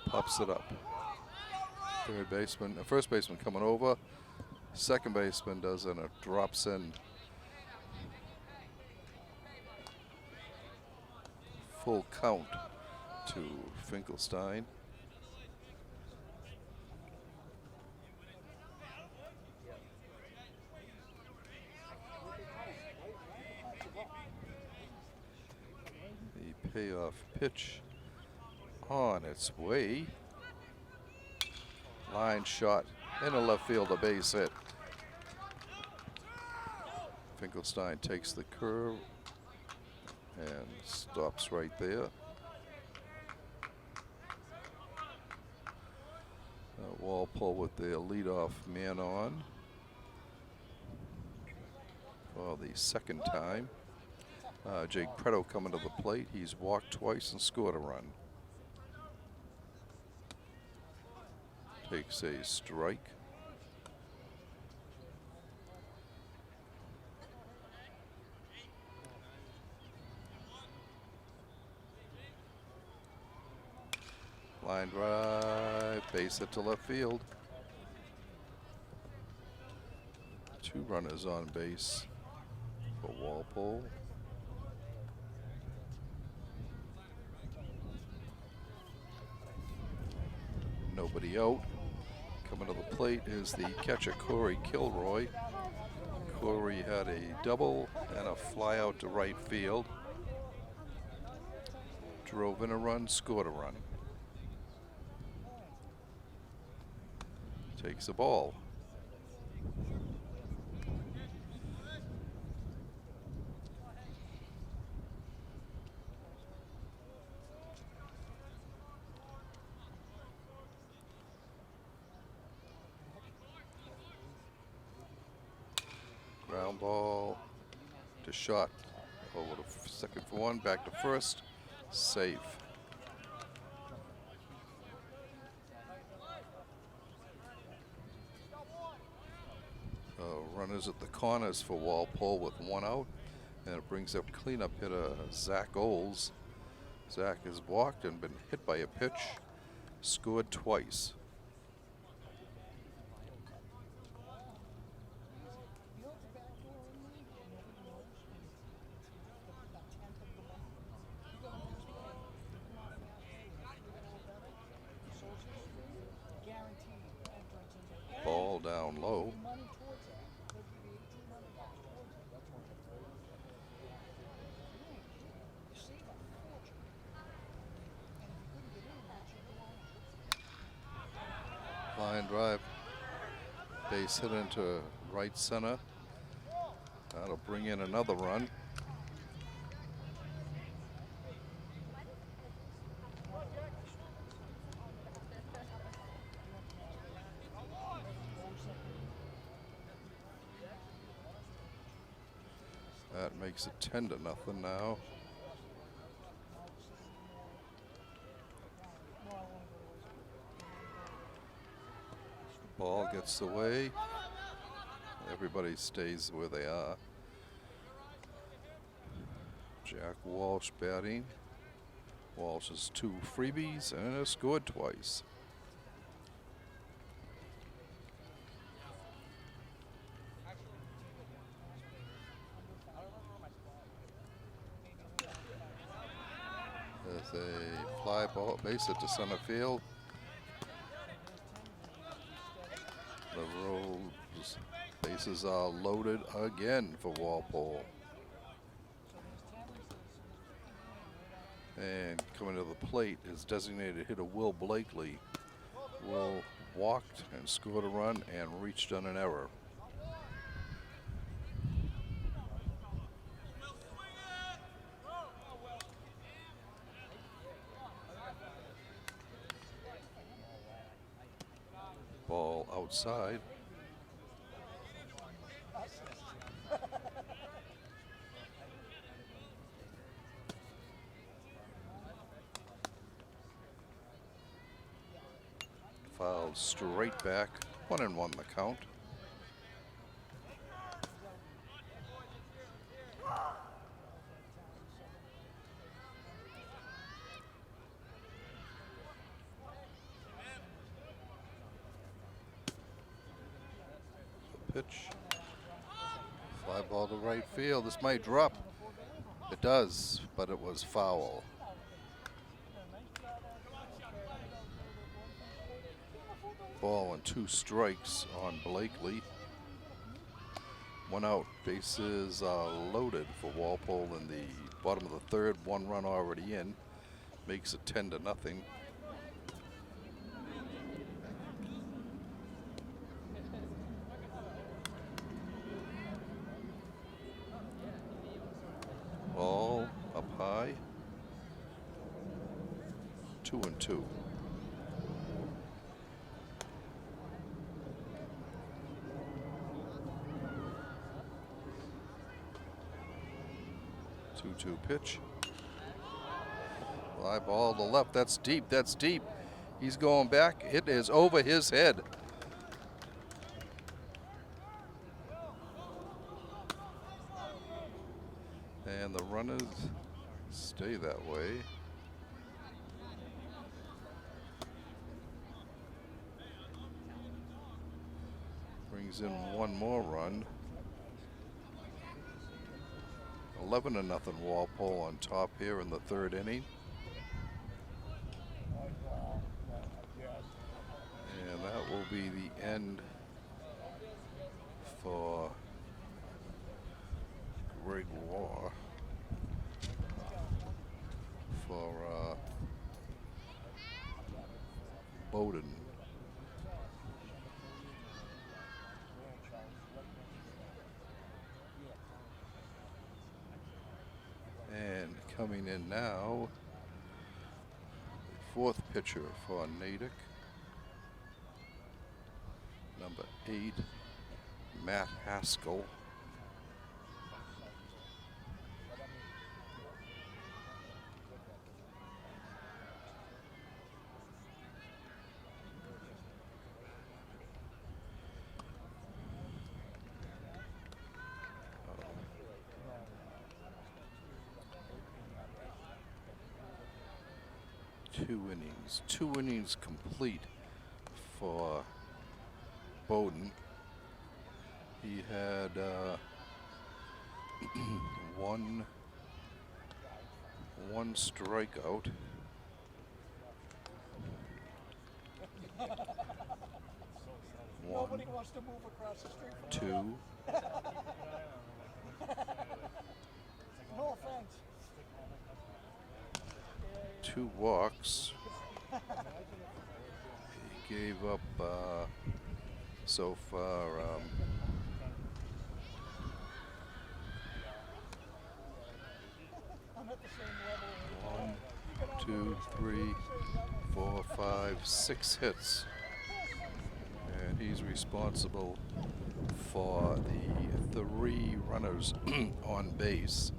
Pops it up. Third baseman, first baseman coming over. Second baseman does and it drops in. Full count to Finkelstein. The payoff pitch on its way. Line shot in a left field, a base hit. Finkelstein takes the curve and stops right there. Walpole with their leadoff man on for the second time. Jake Preto coming to the plate. He's walked twice and scored a run. Takes a strike. Line drive, base hit to left field. 2 runners on base for Walpole. Nobody out. Coming to the plate is the catcher, Corey Kilroy. Corey had a double and a fly out to right field. Drove in a run, scored a run. Takes a ball. Ground ball to shot. Over to second for 1, back to first. Safe. Runners at the corners for Walpole with 1 out. And it brings up cleanup hitter Zach Oles. Zach has walked and been hit by a pitch. Scored twice. ball down low. Line drive. Base hit into right center. That'll bring in another run. That makes it 10-0 now. Ball gets away. Everybody stays where they are. Jack Walsh batting. Walsh has 2 freebies and has scored twice. There's a fly ball base hit to center field. The Rogues bases are loaded again for Walpole. And coming to the plate is designated hitter Will Blakely. Will walked and scored a run and reached on an error. Ball outside. Fouled straight back. 1-1 the count. The pitch. Fly ball to right field. This might drop. It does, but it was foul. Ball and 2 strikes on Blakely. 1 out. Bases are loaded for Walpole in the bottom of the 3rd. 1 run already in. Makes it 10-0. Ball up high. 2-2. Two pitch. Fly ball to left. That's deep. That's deep. He's going back. It is over his head. And the runners stay that way. Brings in 1 more run. 11-0 Walpole on top here in the 3rd inning. And that will be the end for Greg War for Bowden. And coming in now, 4th pitcher for Natick, number 8, Matt Haskell. Two innings complete for Bowden. He had one strikeout. Nobody wants to move across the street from 2. No offense. 2 walks. He gave up so far I'm at the same level. 1, 2, 3, 4, 5, 6 hits. And he's responsible for the 3 runners on base.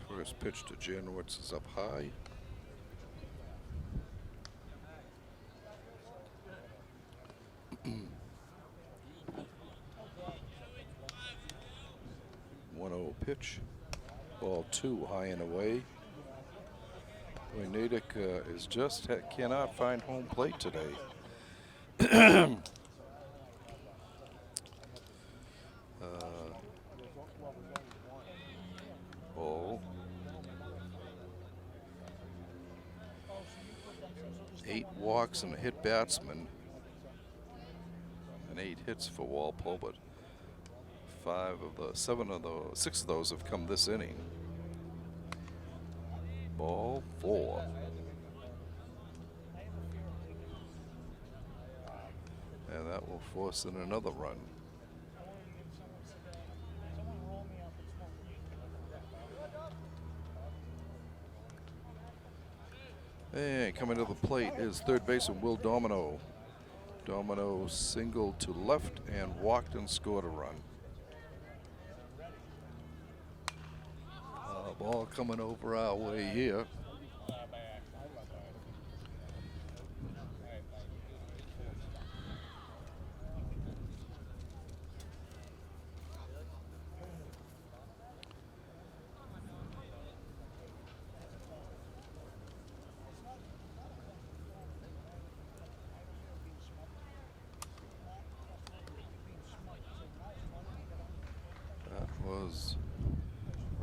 First pitch to Janowitz is up high. Pitch. Ball 2 high and away. Boy, Natick is just cannot find home plate today. Ball. 8 walks and a hit batsman. And 8 hits for Walpole, but 6 of those have come this inning. Ball 4. And that will force in another run. And coming to the plate is third baseman Will Domino. Domino singled to left and walked and scored a run. Ball coming over our way here.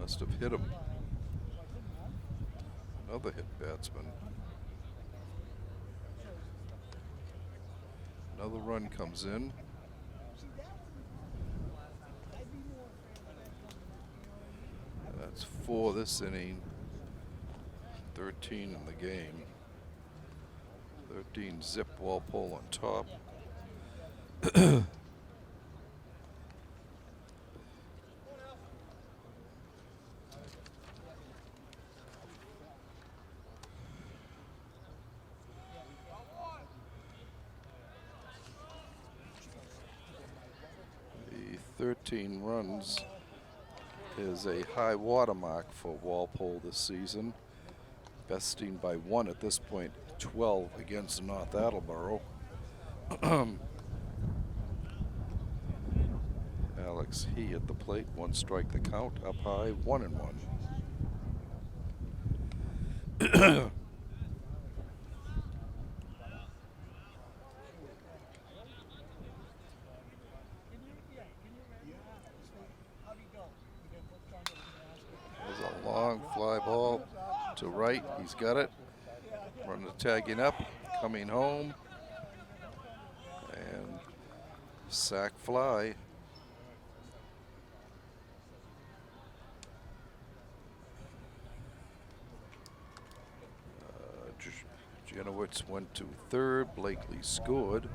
Must have hit him. Another hit batsman. Another run comes in. That's 4 this inning. 13 in the game. 13 zip, Walpole on top. The 13 runs is a high watermark for Walpole this season. Besting by 1 at this point, 12 against North Attleboro. Alex He at the plate, 1 strike the count, up high, 1-1. There's a long fly ball to right. He's got it. Runner tagging up, coming home, and sack fly. Janowitz went to third. Blakely scored.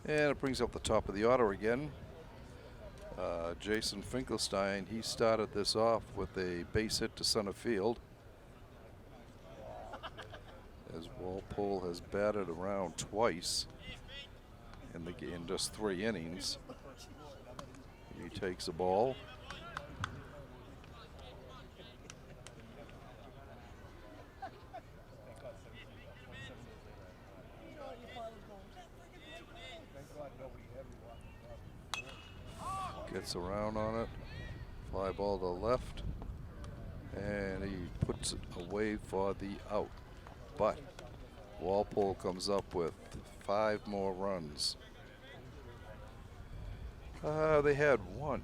And it brings up the top of the order again. Jason Finkelstein, he started this off with a base hit to center field. as Walpole has batted around twice in just 3 innings. He takes a ball. Gets around on it. Fly ball to the left. And he puts it away for the out. But Walpole comes up with 5 more runs. They had 1,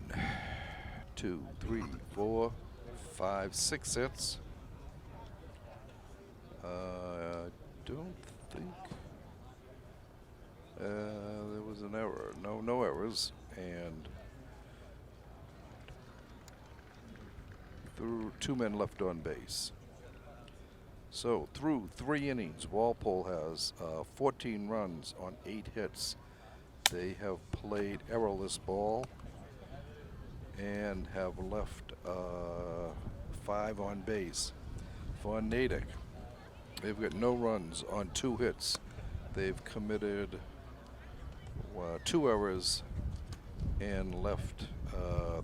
2, 3, 4, 5, 6 hits. I don't think there was an error. No errors. And through 2 men left on base. So through 3 innings, Walpole has 14 runs on 8 hits. They have played errorless ball and have left 5 on base. For Natick, they've got no runs on 2 hits. They've committed 2 errors and left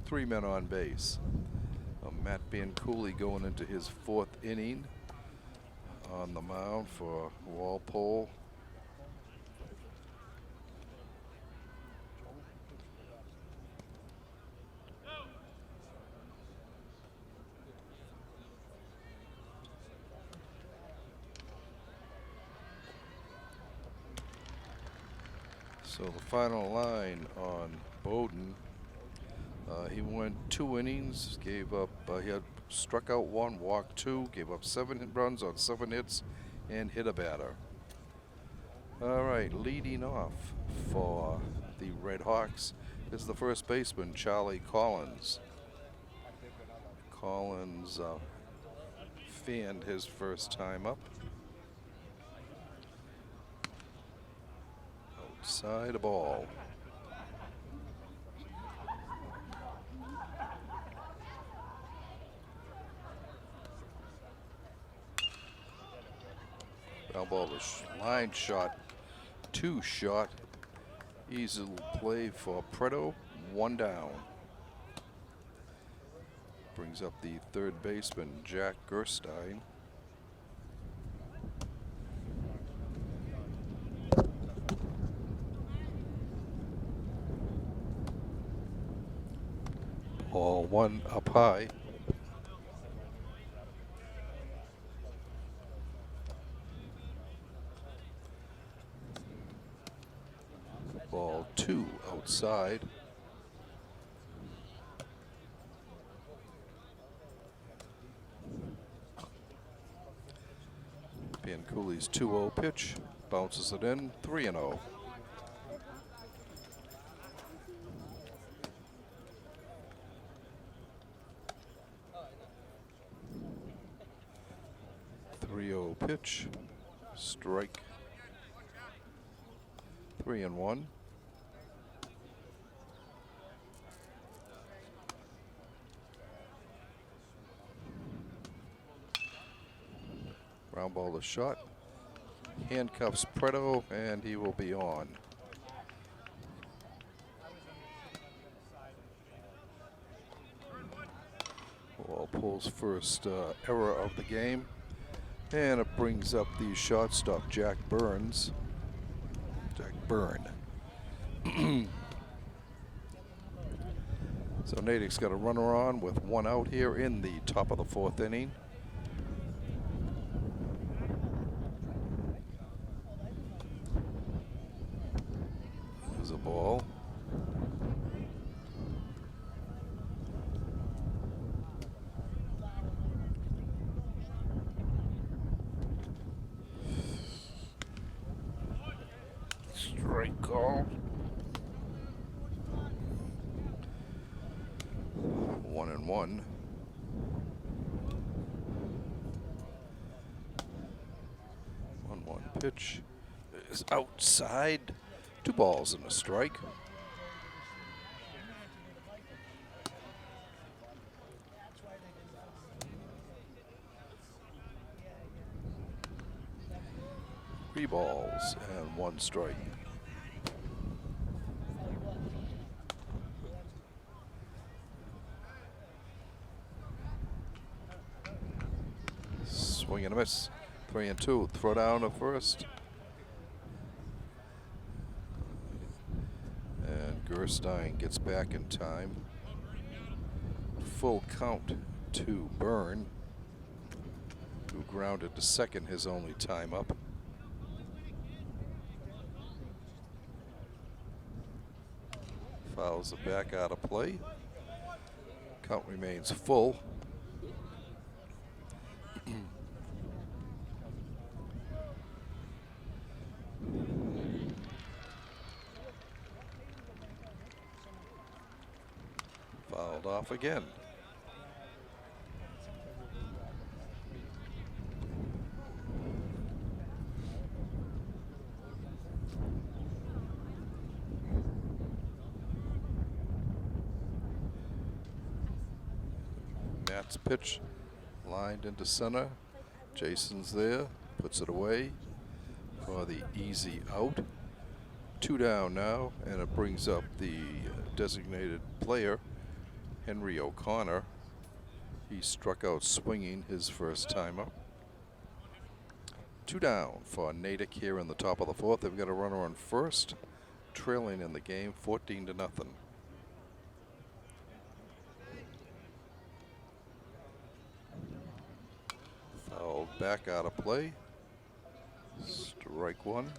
3 men on base. Matt Bianculli going into his 4th inning on the mound for Walpole. So the final line on Bowden, he went 2 innings, gave up, he had struck out 1, walked 2, gave up 7 runs on 7 hits, and hit a batter. All right, leading off for the Red Hawks is the first baseman, Charlie Collins. Collins fanned his first time up. Outside a ball. Foul ball is line shot, 2 shot. Easy play for Preto, 1 down. Brings up the third baseman, Jack Gerstein. Ball 1 up high. Ball 2 outside. Bianculli's 2-0 pitch, bounces it in, 3-0. Pitch, strike, 3-1. Ground ball to shot, handcuffs Preto, and he will be on. Walpole's first error of the game. And it brings up the shortstop, Jack Byrne. So Natick's got a runner on with 1 out here in the top of the 4th inning. There's a ball. Strike call. 1-1. One pitch is outside. 2 balls and a strike. 3 balls and 1 strike. Swing and a miss. 3-2. Throw down at first. And Gerstein gets back in time. Full count to Byrne, who grounded to second, his only time up. Fouls it back out of play. Count remains full. Fouled off again. Nat's pitch lined into center. Jason's there, puts it away for the easy out. 2 down now, and it brings up the designated player, Henry O'Connor. He struck out swinging his first time up. 2 down for Natick here in the top of the 4th. They've got a runner on first, trailing in the game 14-0. Fouled back out of play. Strike 1.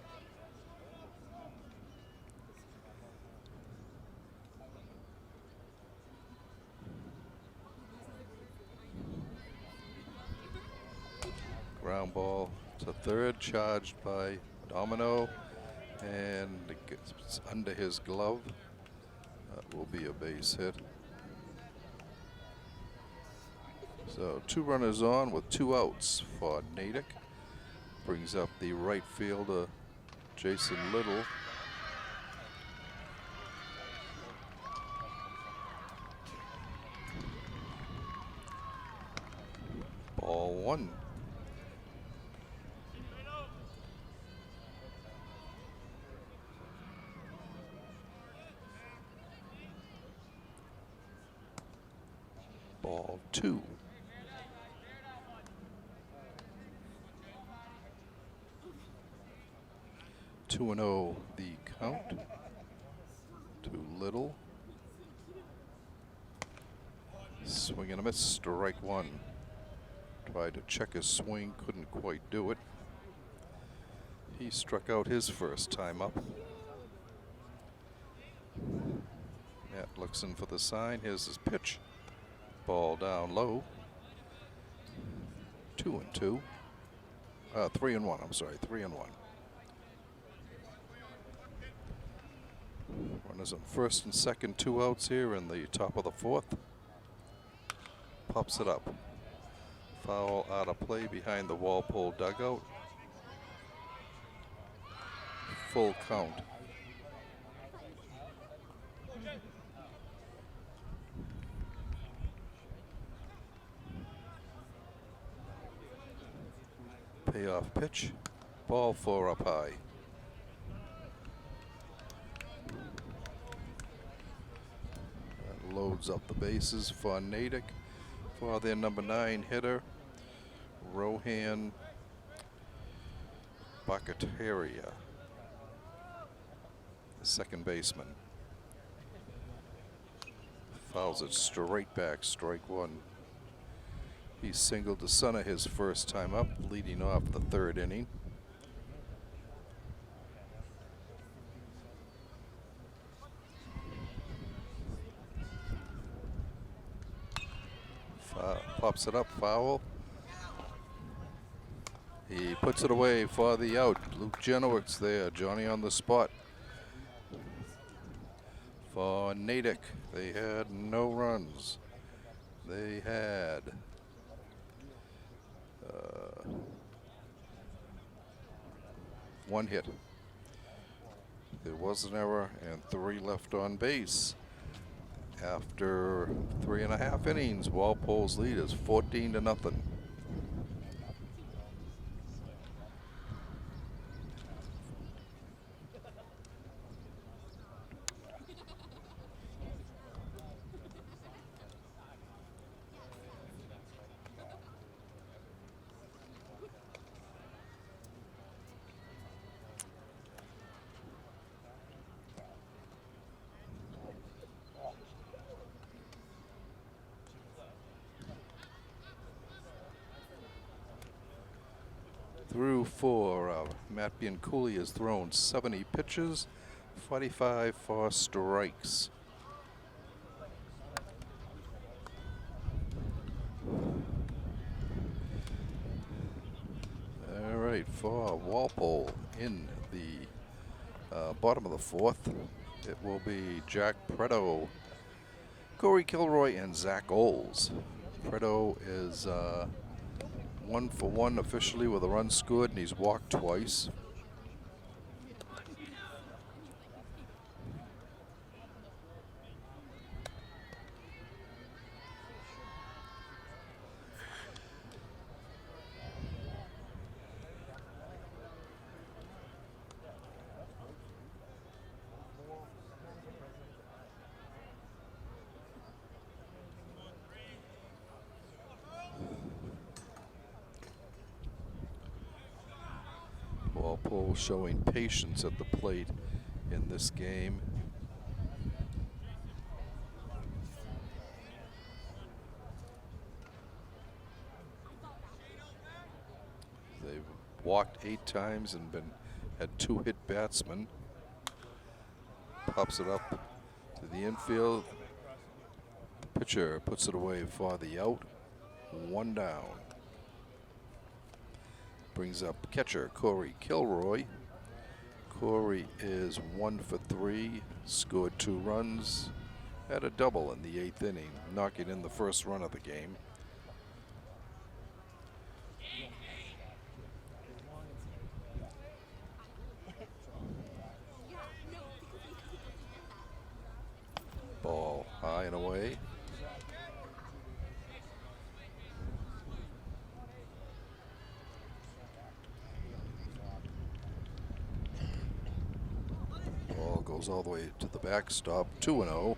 Ground ball to third, charged by Domino, and it gets under his glove. That will be a base hit. So 2 runners on with 2 outs for Natick. Brings up the right fielder, Jason Little. Ball 1. Ball 2. Two and 0 the count to Little. Swing and a miss. Strike 1. Tried to check his swing, couldn't quite do it. He struck out his first time up. Matt looks in for the sign. Here's his pitch. Ball down low. 2-2. 3-1. I'm sorry, 3-1. Runners on first and second, 2 outs here in the top of the 4th. Pops it up. Foul out of play behind the Walpole dugout. Full count. Payoff pitch. Ball 4 up high. That loads up the bases for Natick for their number 9 hitter, Rohan Bhattacharya, the second baseman. Fouls it straight back, strike 1. He singled to center his first time up, leading off the 3rd inning. Pops it up, foul. He puts it away for the out. Luke Jenowitz there, Johnny on the spot. For Natick, they had no runs. They had one hit. There was an error and 3 left on base. After 3.5 innings, Walpole's lead is 14-0. through 4. Matt Bianculi has thrown 70 pitches, 45 for strikes. All right, for Walpole in the bottom of the 4th, it will be Jack Preto, Corey Kilroy, and Zach Oles. Preto is 1 for 1 officially with a run scored, and he's walked twice. Walpole showing patience at the plate in this game. They've walked 8 times and had 2 hit batsmen. Pops it up to the infield. Pitcher puts it away for the out. 1 down. Brings up catcher Corey Kilroy. Corey is 1 for 3, scored 2 runs, had a double in the 8th inning, knocking in the first run of the game. Ball high and away. Ball goes all the way to the backstop, 2-0.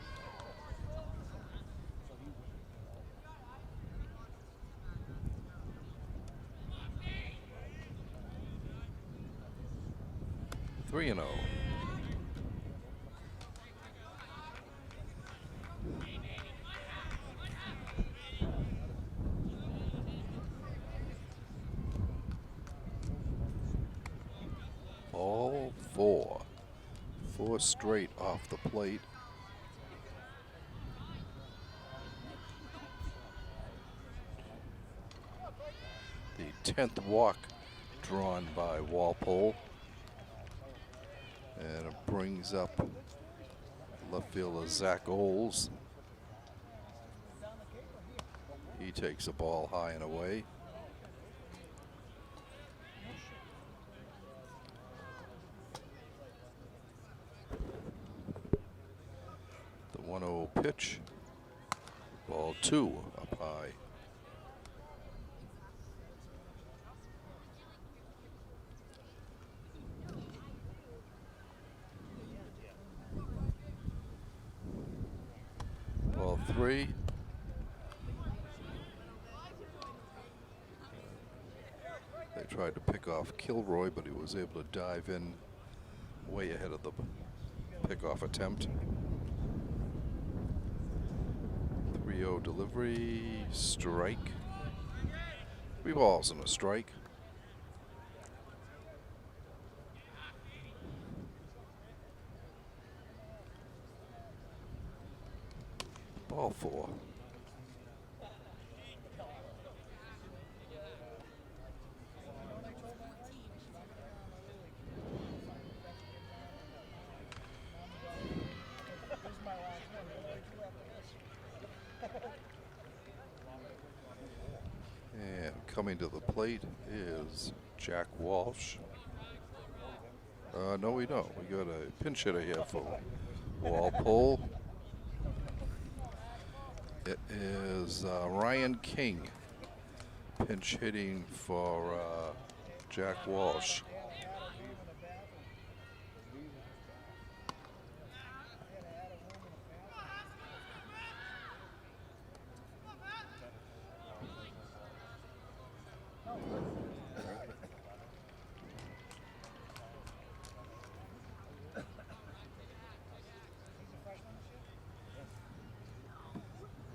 Three and 0. All 4. 4 straight off the plate. The 10th walk drawn by Walpole. And it brings up left fielder Zach Oles. He takes a ball high and away. The 1-0 pitch. Ball 2 up high. Ball 3. They tried to pick off Kilroy, but he was able to dive in way ahead of the pickoff attempt. 3-0 delivery, strike. 3 balls and a strike. Ball 4. And coming to the plate is Jack Walsh. No, we don't. We got a pinch hitter here for Walpole. It is Ryan King pinch hitting for Jack Walsh.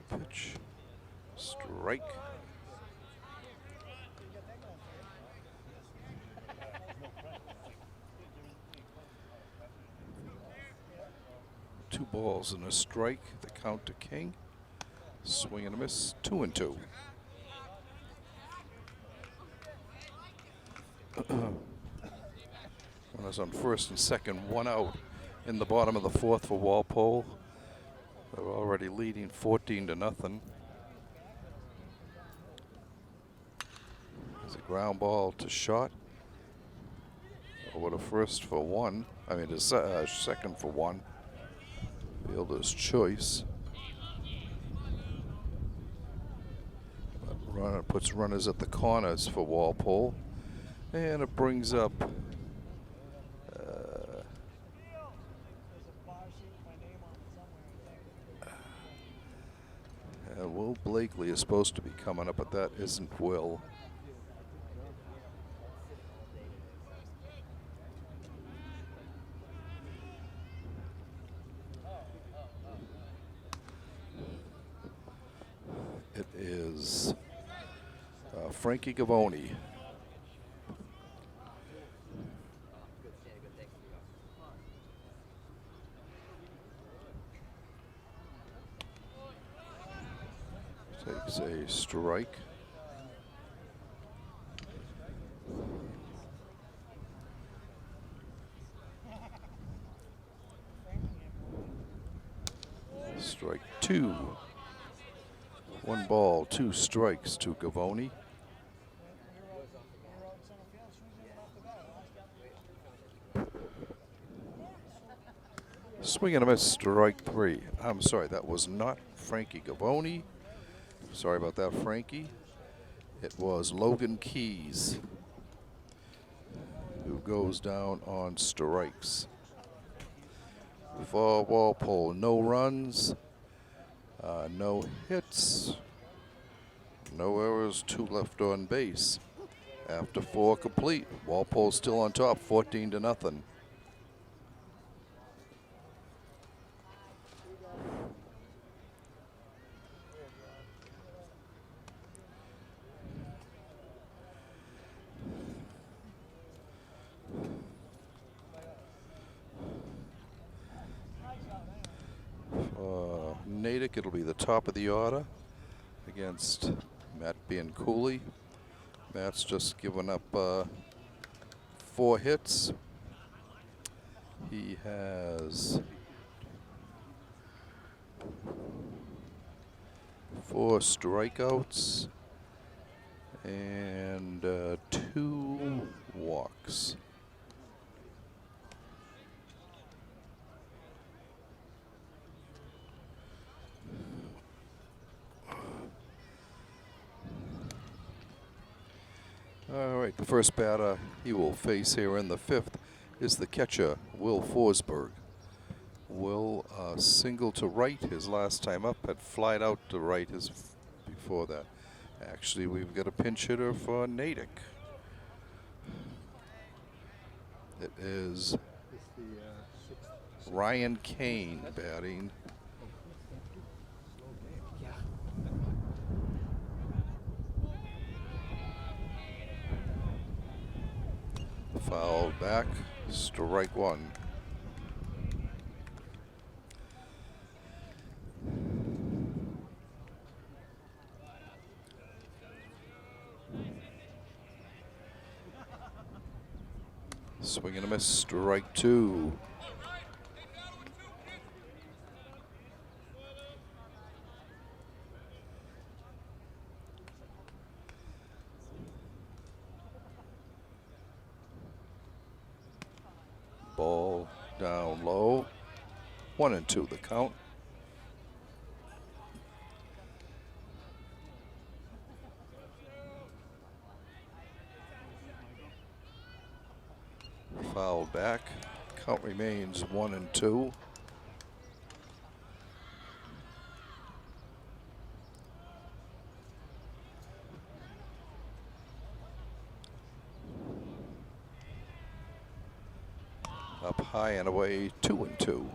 Pitch, strike. 2 balls and a strike. The count to King. Swing and a miss. 2-2. Runners on first and second, 1 out in the bottom of the 4th for Walpole. They're already leading 14-0. There's a ground ball to short. Over to first for 1. I mean, to second for 1. Fielder's choice. But runner puts runners at the corners for Walpole. And it brings up Will Blakely is supposed to be coming up, but that isn't Will. It is Frankie Gavoni. Takes a strike. Strike 2. 1 ball, 2 strikes to Gavoni. Swing and a miss, strike 3. I'm sorry, that was not Frankie Gavoni. Sorry about that, Frankie. It was Logan Keys who goes down on strikes. For Walpole, no runs, no hits, no errors, 2 left on base. After 4 complete, Walpole still on top, 14-0. Natick, it'll be the top of the order against Matt Bianculli. Matt's just given up 4 hits. He has 4 strikeouts and 2 walks. All right, the first batter he will face here in the 5th is the catcher, Will Forsberg. Will single to right his last time up, had flied out to right his before that. Actually, we've got a pinch hitter for Natick. It is Ryan Kane batting. Foul back, strike 1. Swing and a miss, strike 2. Ball down low. 1-2 the count. Foul back. Count remains 1-2. Up high and away, 2-2.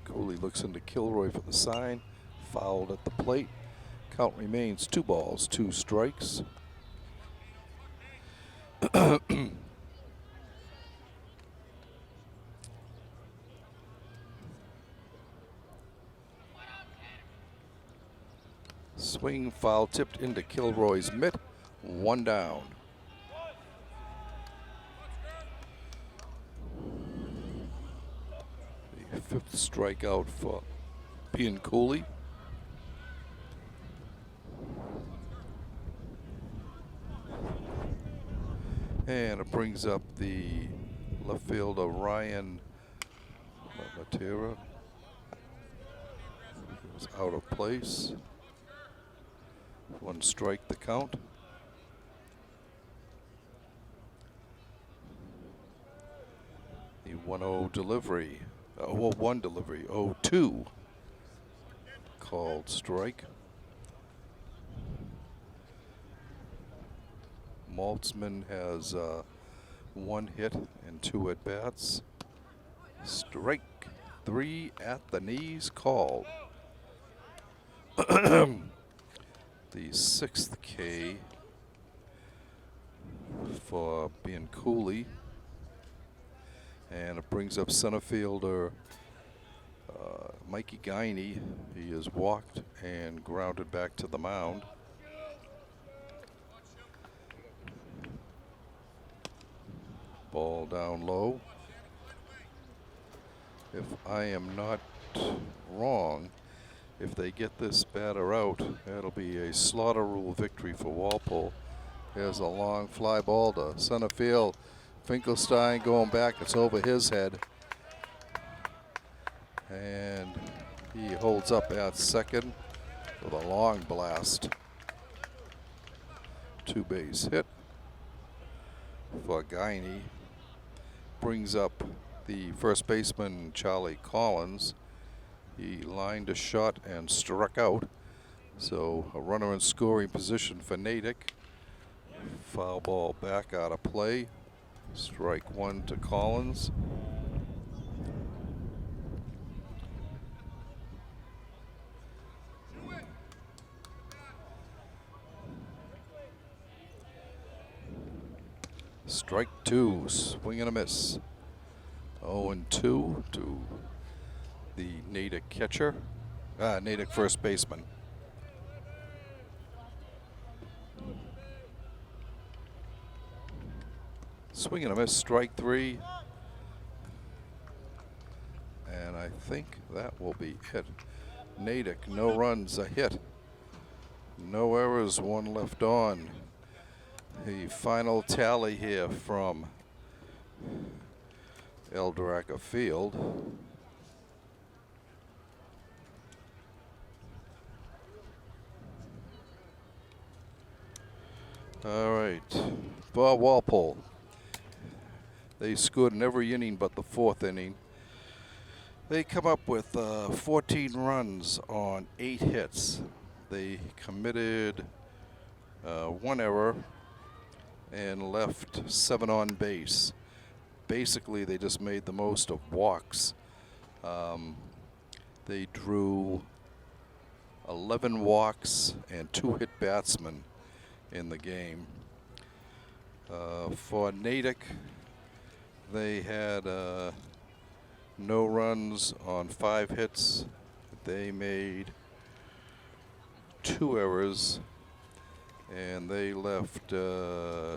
Cooley looks into Kilroy for the sign. Fouled at the plate. Count remains 2 balls, 2 strikes. Swing, foul tipped into Kilroy's mitt. 1 down. The 5th strikeout for Cooley. And it brings up the left fielder Ryan Matera. He was out of place. 1 strike the count. The 1-0 delivery. 1 delivery. 0-2. Called strike. Maltzman has 1 hit and 2 at bats. Strike 3 at the knees called. The 6th K for Cooley. And it brings up center fielder Mikey Guiney. He is walked and grounded back to the mound. Ball down low. If I am not wrong, if they get this batter out, that'll be a slaughter rule victory for Walpole. There's a long fly ball to center field. Finkelstein going back, it's over his head. And he holds up at second with a long blast. 2-base hit for Guiney. Brings up the first baseman, Charlie Collins. He lined a shot and struck out. So a runner in scoring position for Natick. Foul ball back out of play. Strike 1 to Collins. Strike 2, swing and a miss. 0-2 to the Natick catcher, Natick first baseman. Swing and a miss, strike 3. And I think that will be it. Natick, no runs, a hit. No errors, 1 left on. The final tally here from Eldorado Field. All right, for Walpole, they scored in every inning but the 4th inning. They come up with 14 runs on 8 hits. They committed 1 error and left 7 on base. Basically, they just made the most of walks. They drew 11 walks and 2 hit batsmen in the game. For Natick, they had no runs on 5 hits. They made 2 errors, and they left 7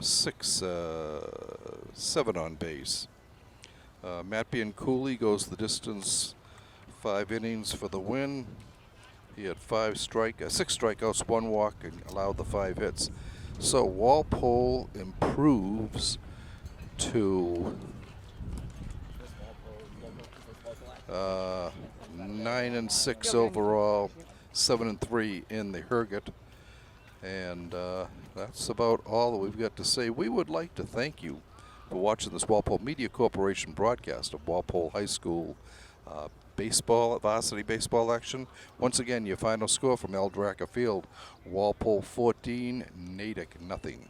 on base. Matt Cooley goes the distance, 5 innings for the win. He had 6 strikeouts, 1 walk, and allowed the 5 hits. So Walpole improves to 9-6 overall, 7-3 in the Herget. And that's about all that we've got to say. We would like to thank you for watching this Walpole Media Corporation broadcast of Walpole High School varsity baseball action. Once again, your final score from Eldorado Field: Walpole 14, Natick nothing.